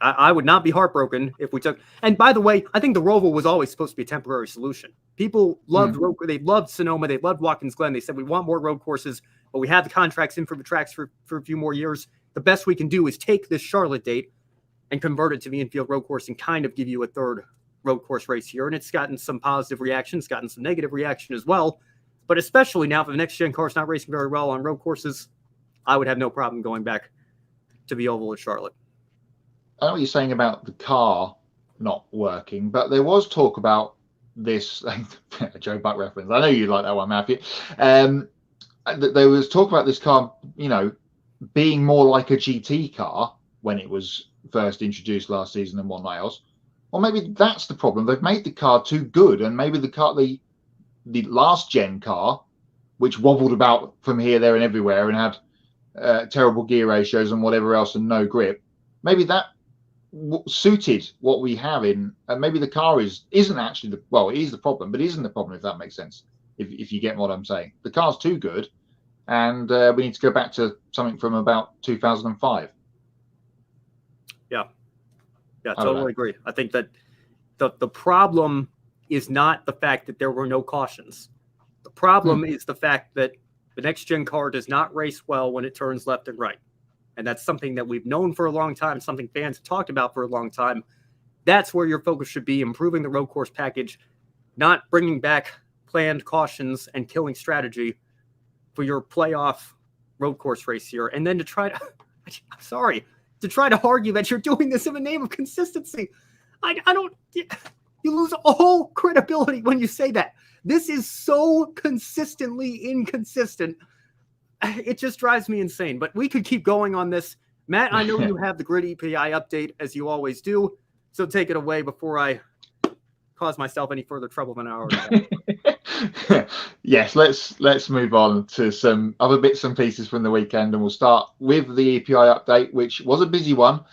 I would not be heartbroken if we took. And by the way, I think the Roval was always supposed to be a temporary solution. People loved they loved Sonoma, they loved Watkins Glen. They said we want more road courses, but we have the contracts in for the tracks for a few more years. The best we can do is take this Charlotte date and convert it to the infield road course and kind of give you a third road course race here. And it's gotten some positive reactions, gotten some negative reaction as well. But especially now, if the next gen car is not racing very well on road courses, I would have no problem going back to the oval at Charlotte. I know what you're saying about the car not working, but there was talk about this Joe Buck reference. I know you like that one, Matthew. There was talk about this car, being more like a GT car when it was first introduced last season than whatnot else. Well, maybe that's the problem. They've made the car too good, and maybe the last gen car, which wobbled about from here, there, and everywhere, and had terrible gear ratios and whatever else, and no grip. Maybe that suited what we have in, and maybe the car isn't actually it is the problem, but isn't the problem, if that makes sense. If you get what I'm saying, the car's too good, and we need to go back to something from about 2005. Yeah, totally agree. I think that the problem is not the fact that there were no cautions. The problem is the fact that the next gen car does not race well when it turns left and right. And that's something that we've known for a long time, something fans have talked about for a long time. That's where your focus should be, improving the road course package, not bringing back planned cautions and killing strategy for your playoff road course race here. And then to try to argue that you're doing this in the name of consistency. You lose all credibility when you say that. This is so consistently inconsistent. It just drives me insane. But we could keep going on this. Matt, I know you have the grid EPI update, as you always do. So take it away before I cause myself any further trouble than I already have. Yes, let's move on to some other bits and pieces from the weekend, and we'll start with the EPI update, which was a busy one,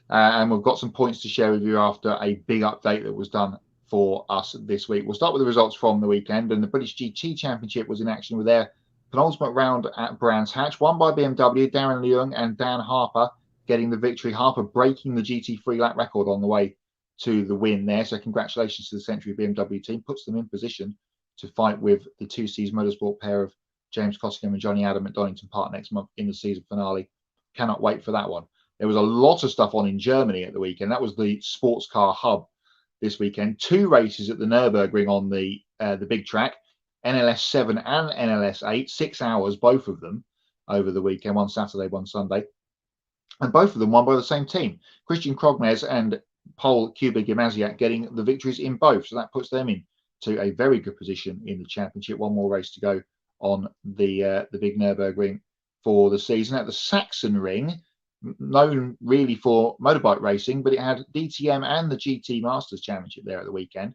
and we've got some points to share with you after a big update that was done for us this week. We'll start with the results from the weekend, and the British GT Championship was in action with their penultimate round at Brands Hatch, won by BMW, Darren Leung and Dan Harper getting the victory. Harper breaking the GT3 lap record on the way to the win there. So congratulations to the Century BMW team. Puts them in position to fight with the 2Cs Motorsport pair of James Costigan and Johnny Adam at Donington Park next month in the season finale. Cannot wait for that one. There was a lot of stuff on in Germany at the weekend. That was the sports car hub this weekend. 2 races at the Nürburgring on the big track. NLS 7 and NLS 8, 6 hours, both of them over the weekend, one Saturday, one Sunday. And both of them won by the same team. Christian Krognes and Paul Kubik-Yamaziak getting the victories in both. So that puts them in to a very good position in the championship. One more race to go on the big Nürburgring for the season. At the Saxon Ring, known really for motorbike racing, but it had DTM and the GT Masters Championship there at the weekend.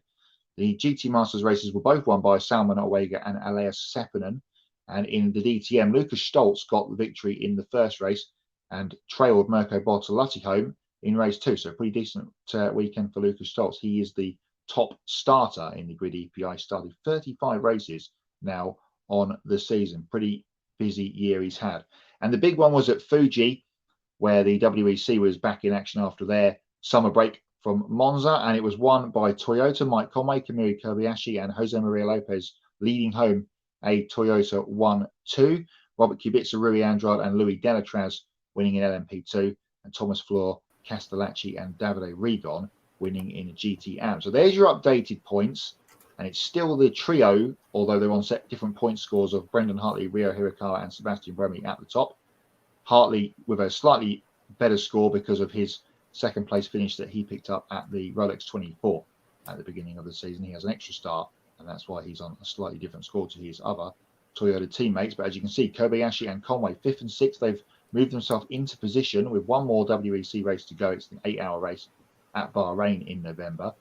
The GT Masters races were both won by Salman Owega and Elias Sepinen. And in the DTM, Lucas Stoltz got the victory in the first race and trailed Mirko Bortolotti home in race 2. So a pretty decent weekend for Lucas Stoltz. He is the top starter in the grid EPI, started 35 races now on the season. Pretty busy year he's had. And the big one was at Fuji, where the WEC was back in action after their summer break from Monza, and it was won by Toyota, Mike Conway, Kamui Kobayashi, and Jose Maria Lopez, leading home a Toyota 1-2. Robert Kubica, Rui Andrade, and Louis Delatraz winning in LMP2, and Thomas Flor, Castellacci, and Davide Rigon winning in GT AM. So there's your updated points, and it's still the trio, although they're on different point scores, of Brendan Hartley, Rio Hirakawa, and Sebastian Bremy at the top. Hartley with a slightly better score because of his second place finish that he picked up at the Rolex 24 at the beginning of the season. He has an extra star, and that's why he's on a slightly different score to his other Toyota teammates. But as you can see, Kobayashi and Conway 5th and 6th, they've moved themselves into position with one more WEC race to go. It's an 8-hour race at Bahrain in November.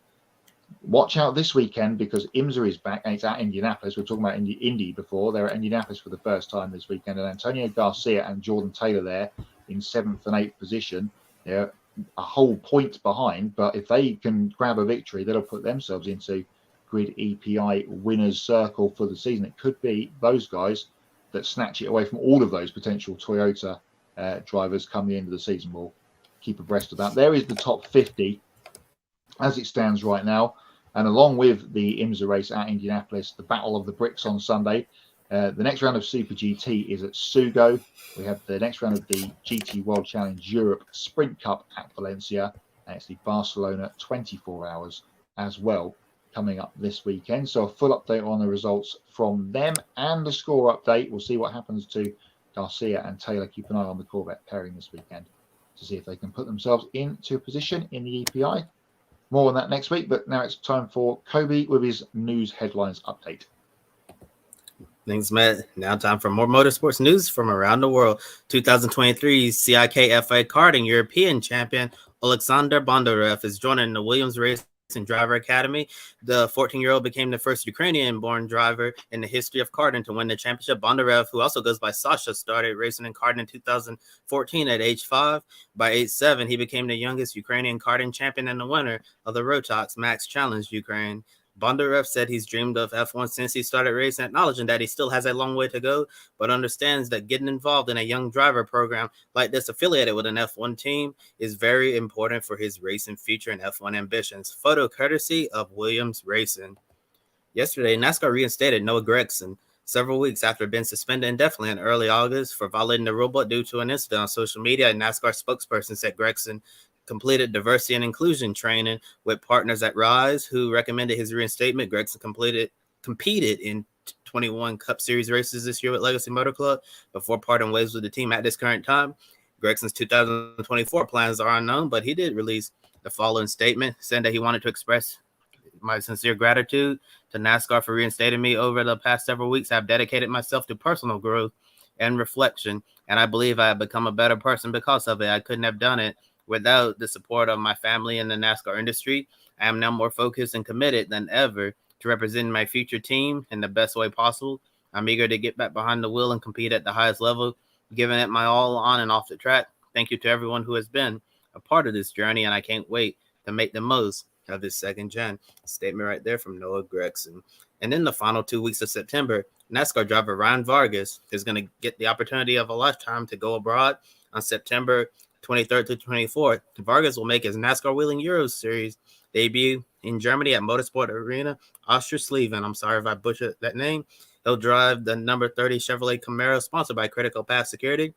Watch out this weekend because IMSA is back, and it's at Indianapolis. We were talking about Indy before. They're at Indianapolis for the first time this weekend, and Antonio Garcia and Jordan Taylor there in 7th and 8th position. They're a whole point behind, but if they can grab a victory, that'll put themselves into grid EPI winners circle for the season. It could be those guys that snatch it away from all of those potential Toyota drivers come the end of the season. We'll keep abreast of that. There is the top 50 as it stands right now, and along with the IMSA race at Indianapolis, the Battle of the Bricks on Sunday. The next round of Super GT is at Sugo. We have the next round of the GT World Challenge Europe Sprint Cup at Valencia. And it's the Barcelona 24 hours as well coming up this weekend. So a full update on the results from them and the score update. We'll see what happens to Garcia and Taylor. Keep an eye on the Corvette pairing this weekend to see if they can put themselves into a position in the EPI. More on that next week, but now it's time for Kobe with his news headlines update. Thanks, Matt. Now time for more motorsports news from around the world. 2023 CIKFA karting European champion Alexander Bondarev is joining the Williams Racing Driver Academy. The 14-year-old became the first Ukrainian-born driver in the history of karting to win the championship. Bondarev, who also goes by Sasha, started racing in karting in 2014 at age 5. By age 7, he became the youngest Ukrainian karting champion and the winner of the Rotox Max Challenge Ukraine. Bondarev said he's dreamed of F1 since he started racing, acknowledging that he still has a long way to go, but understands that getting involved in a young driver program like this affiliated with an F1 team is very important for his racing future and F1 ambitions. Photo courtesy of Williams Racing. Yesterday, NASCAR reinstated Noah Gragson several weeks after being suspended indefinitely in early August for violating the rulebook due to an incident on social media. A NASCAR spokesperson said Gragson completed diversity and inclusion training with partners at Rise, who recommended his reinstatement. Gragson competed in 21 Cup Series races this year with Legacy Motor Club before parting ways with the team at this current time. Gregson's 2024 plans are unknown, but he did release the following statement, saying that he wanted to express my sincere gratitude to NASCAR for reinstating me over the past several weeks. I've dedicated myself to personal growth and reflection, and I believe I have become a better person because of it. I couldn't have done it without the support of my family in the NASCAR industry. I am now more focused and committed than ever to representing my future team in the best way possible. I'm eager to get back behind the wheel and compete at the highest level, giving it my all on and off the track. Thank you to everyone who has been a part of this journey, and I can't wait to make the most of this second gen. Statement right there from Noah Gragson. And in the final 2 weeks of September, NASCAR driver Ryan Vargas is going to get the opportunity of a lifetime to go abroad on September 23rd to 24th. Vargas will make his NASCAR Wheeling Euro Series debut in Germany at Motorsport Arena Ostersleben. I'm sorry if I butchered that name. He'll drive the number 30 Chevrolet Camaro, sponsored by Critical Path Security,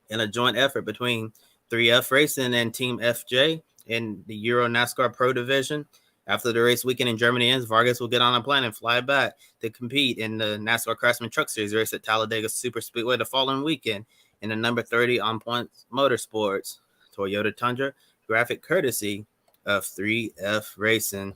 in a joint effort between 3F Racing and Team FJ in the Euro NASCAR Pro Division. After the race weekend in Germany ends, Vargas will get on a plane and fly back to compete in the NASCAR Craftsman Truck Series race at Talladega Super Speedway the following weekend in the number 30 On Points Motorsports Toyota Tundra, graphic courtesy of 3F Racing.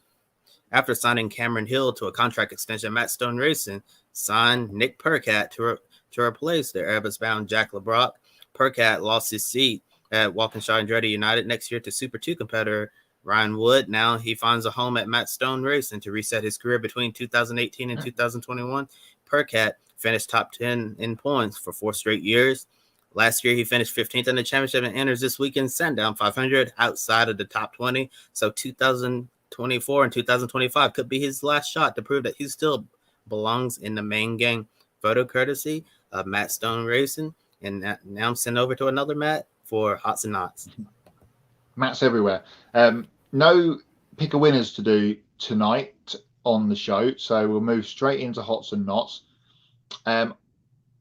After signing Cameron Hill to a contract extension, Matt Stone Racing signed Nick Percat to replace their Airbus-bound Jack LeBrock. Percat lost his seat at Walkinshaw Andretti United next year to Super 2 competitor Ryan Wood. Now he finds a home at Matt Stone Racing to reset his career between 2018 and 2021. Percat finished top 10 in points for 4 straight years. Last year, he finished 15th in the championship and enters this weekend's Sandown 500 outside of the top 20. So 2024 and 2025 could be his last shot to prove that he still belongs in the main game. Photo courtesy of Matt Stone Racing. And now I'm sending over to another Matt for Hots and Knots. Matt's everywhere. No pick a winners to do tonight on the show, so we'll move straight into Hots and Knots.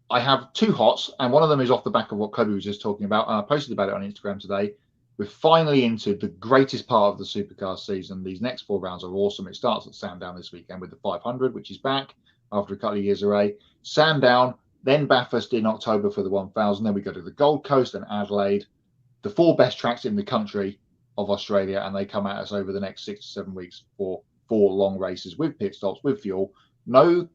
I have 2 hots, and one of them is off the back of what Kobe was just talking about, and I posted about it on Instagram today. We're finally into the greatest part of the supercar season. These next 4 rounds are awesome. It starts at Sandown this weekend with the 500, which is back after a couple of years away. Sandown, then Bathurst in October for the 1000. Then we go to the Gold Coast and Adelaide, the 4 best tracks in the country of Australia, and they come at us over the next 6 to 7 weeks for 4 long races with pit stops, with fuel. No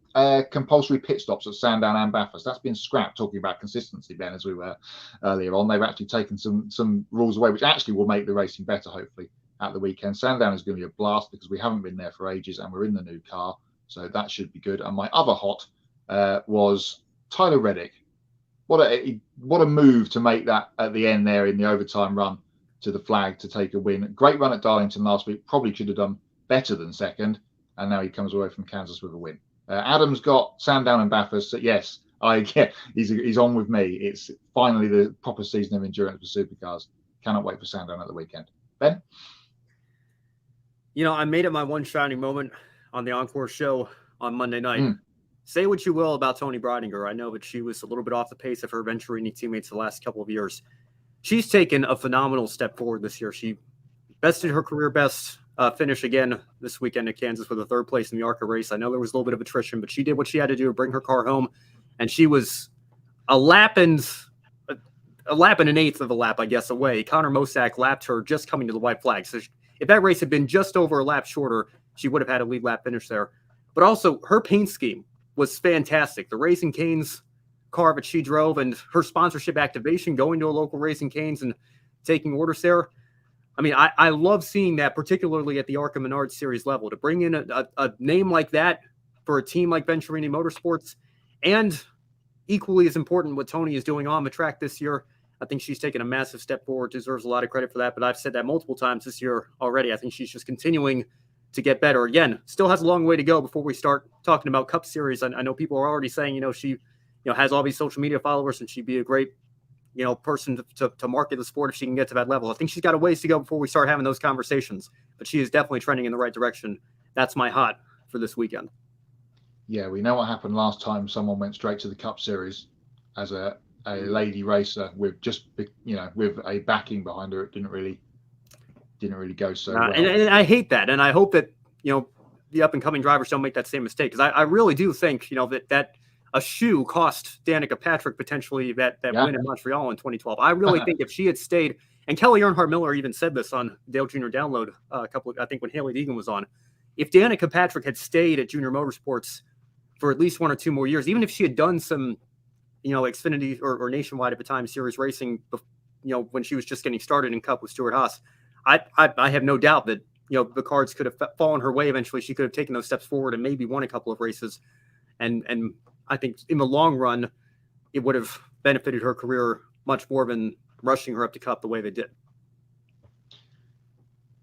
compulsory pit stops at Sandown and Bathurst. That's been scrapped, talking about consistency, Ben, as we were earlier on. They've actually taken some rules away, which actually will make the racing better, hopefully, at the weekend. Sandown is going to be a blast because we haven't been there for ages and we're in the new car. So that should be good. And my other hot was Tyler Reddick. What a move to make that at the end there in the overtime run to the flag to take a win. Great run at Darlington last week. Probably should have done better than second. And now he comes away from Kansas with a win. Adam's got Sandown and Bathurst. So yes, he's on with me. It's finally the proper season of endurance for supercars. Cannot wait for Sandown at the weekend. Ben? You know, I made it my one shining moment on the Encore show on Monday night. Say what you will about Tony Breidinger. I know, but she was a little bit off the pace of her Venturini teammates the last couple of years. She's taken a phenomenal step forward this year. She bested her career best finish again this weekend at Kansas with a 3rd place in the ARCA race. I know there was a little bit of attrition, but she did what she had to do to bring her car home, and she was a lap and an eighth of a lap, I guess, away. Connor Mosack lapped her just coming to the white flag. So if that race had been just over a lap shorter, she would have had a lead lap finish there. But also, her paint scheme was fantastic. The Raising Cane's car that she drove and her sponsorship activation, going to a local Raising Cane's and taking orders there. I mean, I love seeing that, particularly at the ARCA Menard Series level, to bring in a name like that for a team like Venturini Motorsports. And equally as important, what Tony is doing on the track this year. I think she's taken a massive step forward, deserves a lot of credit for that. But I've said that multiple times this year already. I think she's just continuing to get better. Again, still has a long way to go before we start talking about Cup Series. I know people are already saying, she has all these social media followers and she'd be a great person to market the sport if she can get to that level. I think she's got a ways to go before we start having those conversations, but she is definitely trending in the right direction. That's my hot for this weekend. Yeah, we know what happened last time someone went straight to the Cup Series as a lady racer with just, with a backing behind her. It didn't really go so well. And I hate that. And I hope that, the up and coming drivers don't make that same mistake. Cause I really do think, that a shoe cost Danica Patrick potentially that win in Montreal in 2012. I really think if she had stayed, and Kelly Earnhardt Miller even said this on Dale Jr. Download I think when Haley Deegan was on, if Danica Patrick had stayed at Junior Motorsports for at least 1 or 2 more years, even if she had done some, Xfinity or Nationwide at the time series racing, when she was just getting started in Cup with Stuart Haas, I have no doubt that, the cards could have fallen her way eventually. She could have taken those steps forward and maybe won a couple of races. And I think in the long run, it would have benefited her career much more than rushing her up to Cup the way they did.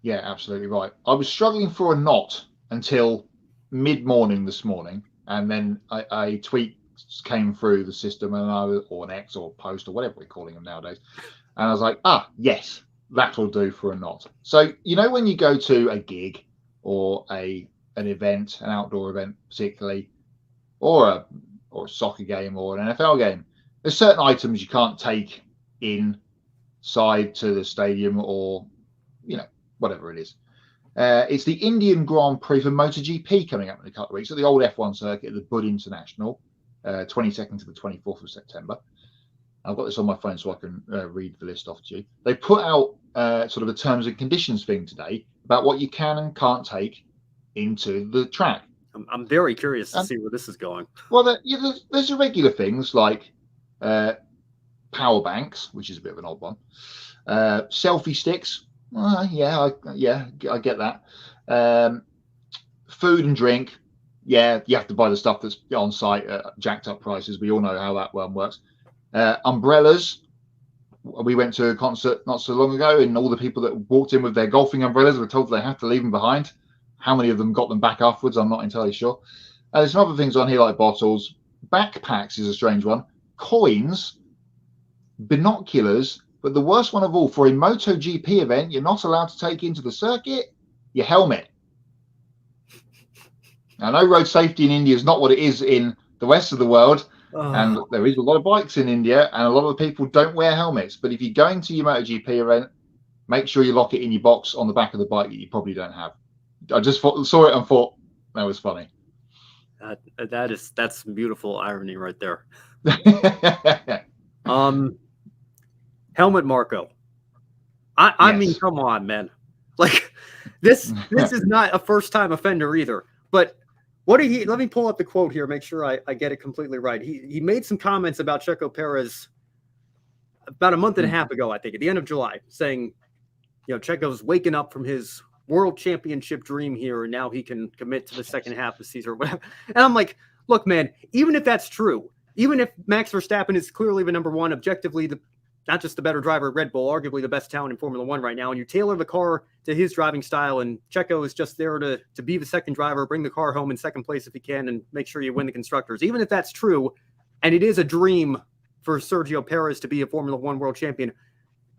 Yeah, absolutely right. I was struggling for a knot until mid-morning this morning, and then a tweet came through the system, or an X or post or whatever we're calling them nowadays, and I was like, yes, that'll do for a knot. So when you go to a gig or an event, an outdoor event particularly, or a soccer game or an NFL game, there's certain items you can't take inside to the stadium or whatever it is. It's the Indian Grand Prix for MotoGP coming up in a couple of weeks at the old F1 circuit at the Bud International, 22nd to the 24th of September. I've got this on my phone so I can read the list off to you. They put out sort of a terms and conditions thing today about what you can and can't take into the track. I'm very curious to see where this is going. Well, there's irregular things like power banks, which is a bit of an odd one. Selfie sticks. I get that. Food and drink. Yeah, you have to buy the stuff that's on site at jacked up prices. We all know how that one works. Umbrellas. We went to a concert not so long ago, and all the people that walked in with their golfing umbrellas were told they have to leave them behind. How many of them got them back afterwards, I'm not entirely sure. There's some other things on here like bottles. Backpacks is a strange one. Coins. Binoculars. But the worst one of all, for a MotoGP event, you're not allowed to take into the circuit your helmet. I know road safety in India is not what it is in the rest of the world. And there is a lot of bikes in India, and a lot of the people don't wear helmets. But if you're going to your MotoGP event, make sure you lock it in your box on the back of the bike that you probably don't have. I just saw it and thought that was funny. That's beautiful irony right there. Helmet Marco. I mean, come on, man. Like this is not a first time offender either. But let me pull up the quote here, make sure I get it completely right. He made some comments about Checo Perez about a month and a half ago, I think, at the end of July, saying, Checo's waking up from his world championship dream here, and now he can commit to the second half of the season or whatever. And I'm like, look, man, even if that's true, even if Max Verstappen is clearly the number one, objectively, not just the better driver at Red Bull, arguably the best talent in Formula One right now, and you tailor the car to his driving style, and Checo is just there to be the second driver, bring the car home in second place if he can, and make sure you win the Constructors. Even if that's true, and it is a dream for Sergio Perez to be a Formula One world champion,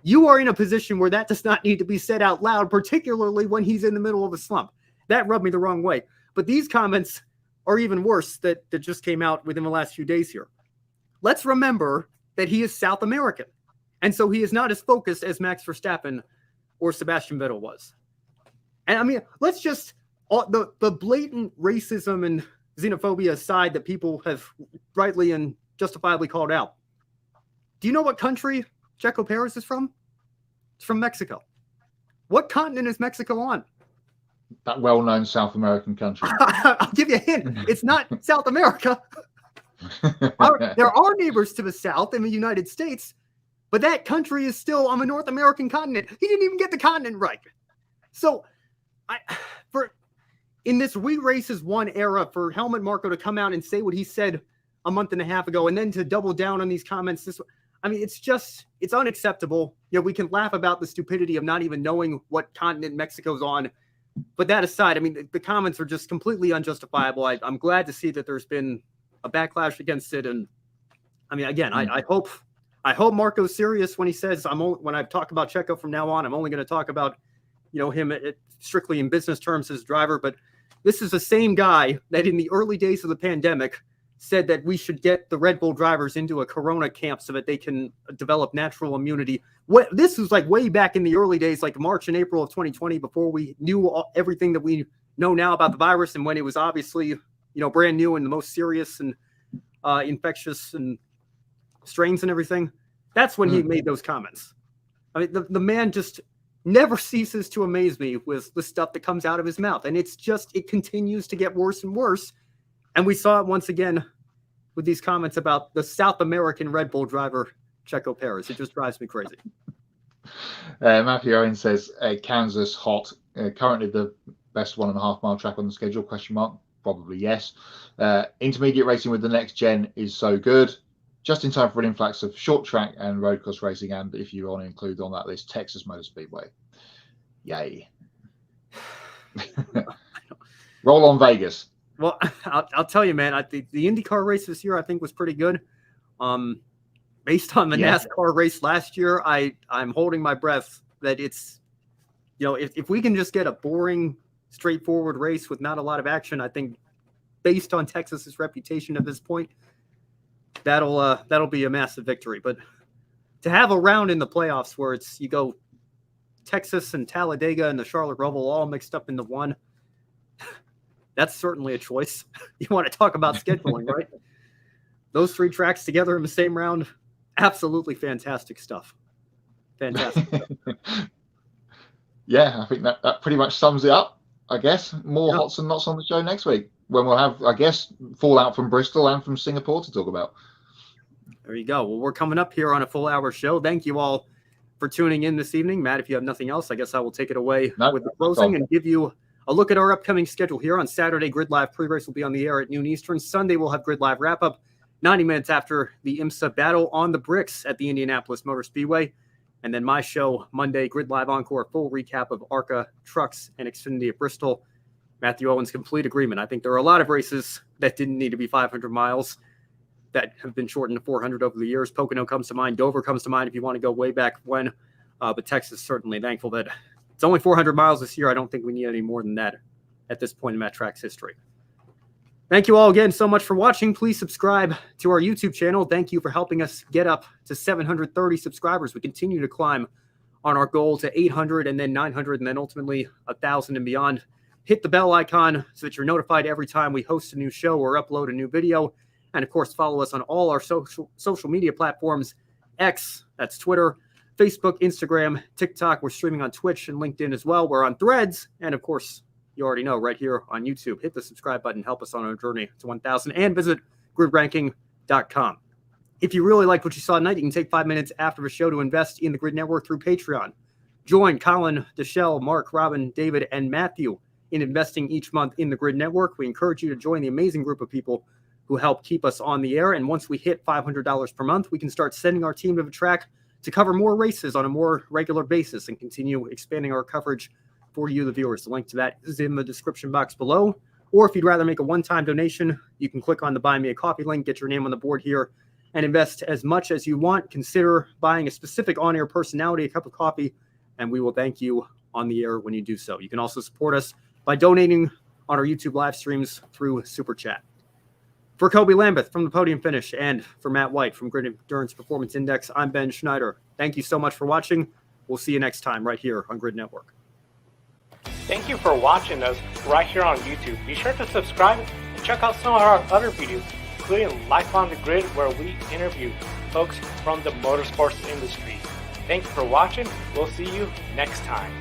you are in a position where that does not need to be said out loud, particularly when he's in the middle of a slump. That rubbed me the wrong way. But these comments are even worse that just came out within the last few days here. Let's remember that he is South American. And so he is not as focused as Max Verstappen or Sebastian Vettel was. And I mean, let's just, the blatant racism and xenophobia aside that people have rightly and justifiably called out. Do you know what country Checo Perez is from? It's from Mexico. What continent is Mexico on? That well-known South American country. I'll give you a hint. It's not South America. There are neighbors to the south in the United States, but that country is still on the North American continent. He didn't even get the continent right. So, in this "we races one" era, for Helmut Marko to come out and say what he said a month and a half ago, and then to double down on these comments, it's unacceptable. We can laugh about the stupidity of not even knowing what continent Mexico's on, but that aside, the comments are just completely unjustifiable. I'm glad to see that there's been a backlash against it, and I hope Marco's serious when he says when I talk about Checo from now on, I'm only going to talk about him strictly in business terms as driver. But this is the same guy that in the early days of the pandemic said that we should get the Red Bull drivers into a Corona camp so that they can develop natural immunity. This was like way back in the early days, like March and April of 2020, before we knew everything that we know now about the virus, and when it was obviously brand new and the most serious and infectious and strains and everything. That's when he made those comments. The man just never ceases to amaze me with the stuff that comes out of his mouth. And it continues to get worse and worse. And we saw it once again with these comments about the South American Red Bull driver, Checo Perez. It just drives me crazy. Matthew Owen says, Kansas hot. Currently the best 1.5 mile track on the schedule, ? Probably yes. Intermediate racing with the next gen is so good. Just in time for an influx of short track and road course racing, and if you want to include on that list, Texas Motor Speedway. Yay. Roll on Vegas. Well, I'll tell you, man, the IndyCar race this year I think was pretty good. Based on the NASCAR race last year, I'm holding my breath that it's, if we can just get a boring, straightforward race with not a lot of action, I think based on Texas's reputation at this point, that'll be a massive victory. But to have a round in the playoffs where you go Texas and Talladega and the Charlotte ROVAL all mixed up into one, that's certainly a choice. You want to talk about scheduling, right? Those 3 tracks together in the same round, absolutely fantastic stuff. Fantastic stuff. Yeah, I think that pretty much sums it up, I guess. More hots and knots on the show next week, when we'll have, I guess, fallout from Bristol and from Singapore to talk about. There you go. Well, we're coming up here on a full hour show. Thank you all for tuning in this evening. Matt, if you have nothing else, I guess I will take it away with the closing and give you a look at our upcoming schedule here. On Saturday, Grid Live pre-race will be on the air at noon Eastern. Sunday, we'll have Grid Live wrap-up 90 minutes after the IMSA battle on the bricks at the Indianapolis Motor Speedway. And then my show, Monday, Grid Live Encore, full recap of ARCA, Trucks, and Xfinity at Bristol. Matthew Owen's complete agreement. I think there are a lot of races that didn't need to be 500 miles that have been shortened to 400 over the years. Pocono comes to mind. Dover comes to mind if you want to go way back when. But Texas, certainly thankful that it's only 400 miles this year. I don't think we need any more than that at this point in Matt Track's history. Thank you all again so much for watching. Please subscribe to our YouTube channel. Thank you for helping us get up to 730 subscribers. We continue to climb on our goal to 800 and then 900 and then ultimately 1,000 and beyond. Hit the bell icon so that you're notified every time we host a new show or upload a new video. And, of course, follow us on all our social media platforms. X, that's Twitter, Facebook, Instagram, TikTok. We're streaming on Twitch and LinkedIn as well. We're on Threads. And, of course, you already know, right here on YouTube. Hit the subscribe button. Help us on our journey to 1,000. And visit gridranking.com. If you really liked what you saw tonight, you can take 5 minutes after the show to invest in the Grid Network through Patreon. Join Colin, Deshelle, Mark, Robin, David, and Matthew in investing each month in the Grid Network. We encourage you to join the amazing group of people who help keep us on the air. And once we hit $500 per month, we can start sending our team to the track to cover more races on a more regular basis and continue expanding our coverage for you, the viewers. The link to that is in the description box below. Or if you'd rather make a one-time donation, you can click on the Buy Me a Coffee link, get your name on the board here, and invest as much as you want. Consider buying a specific on-air personality a cup of coffee, and we will thank you on the air when you do so. You can also support us by donating on our YouTube live streams through Super Chat. For Kobe Lambeth from the Podium Finish and for Matt White from Grid Endurance Performance Index, I'm Ben Schneider. Thank you so much for watching. We'll see you next time right here on Grid Network. Thank you for watching us right here on YouTube. Be sure to subscribe and check out some of our other videos, including Life on the Grid, where we interview folks from the motorsports industry. Thank you for watching. We'll see you next time.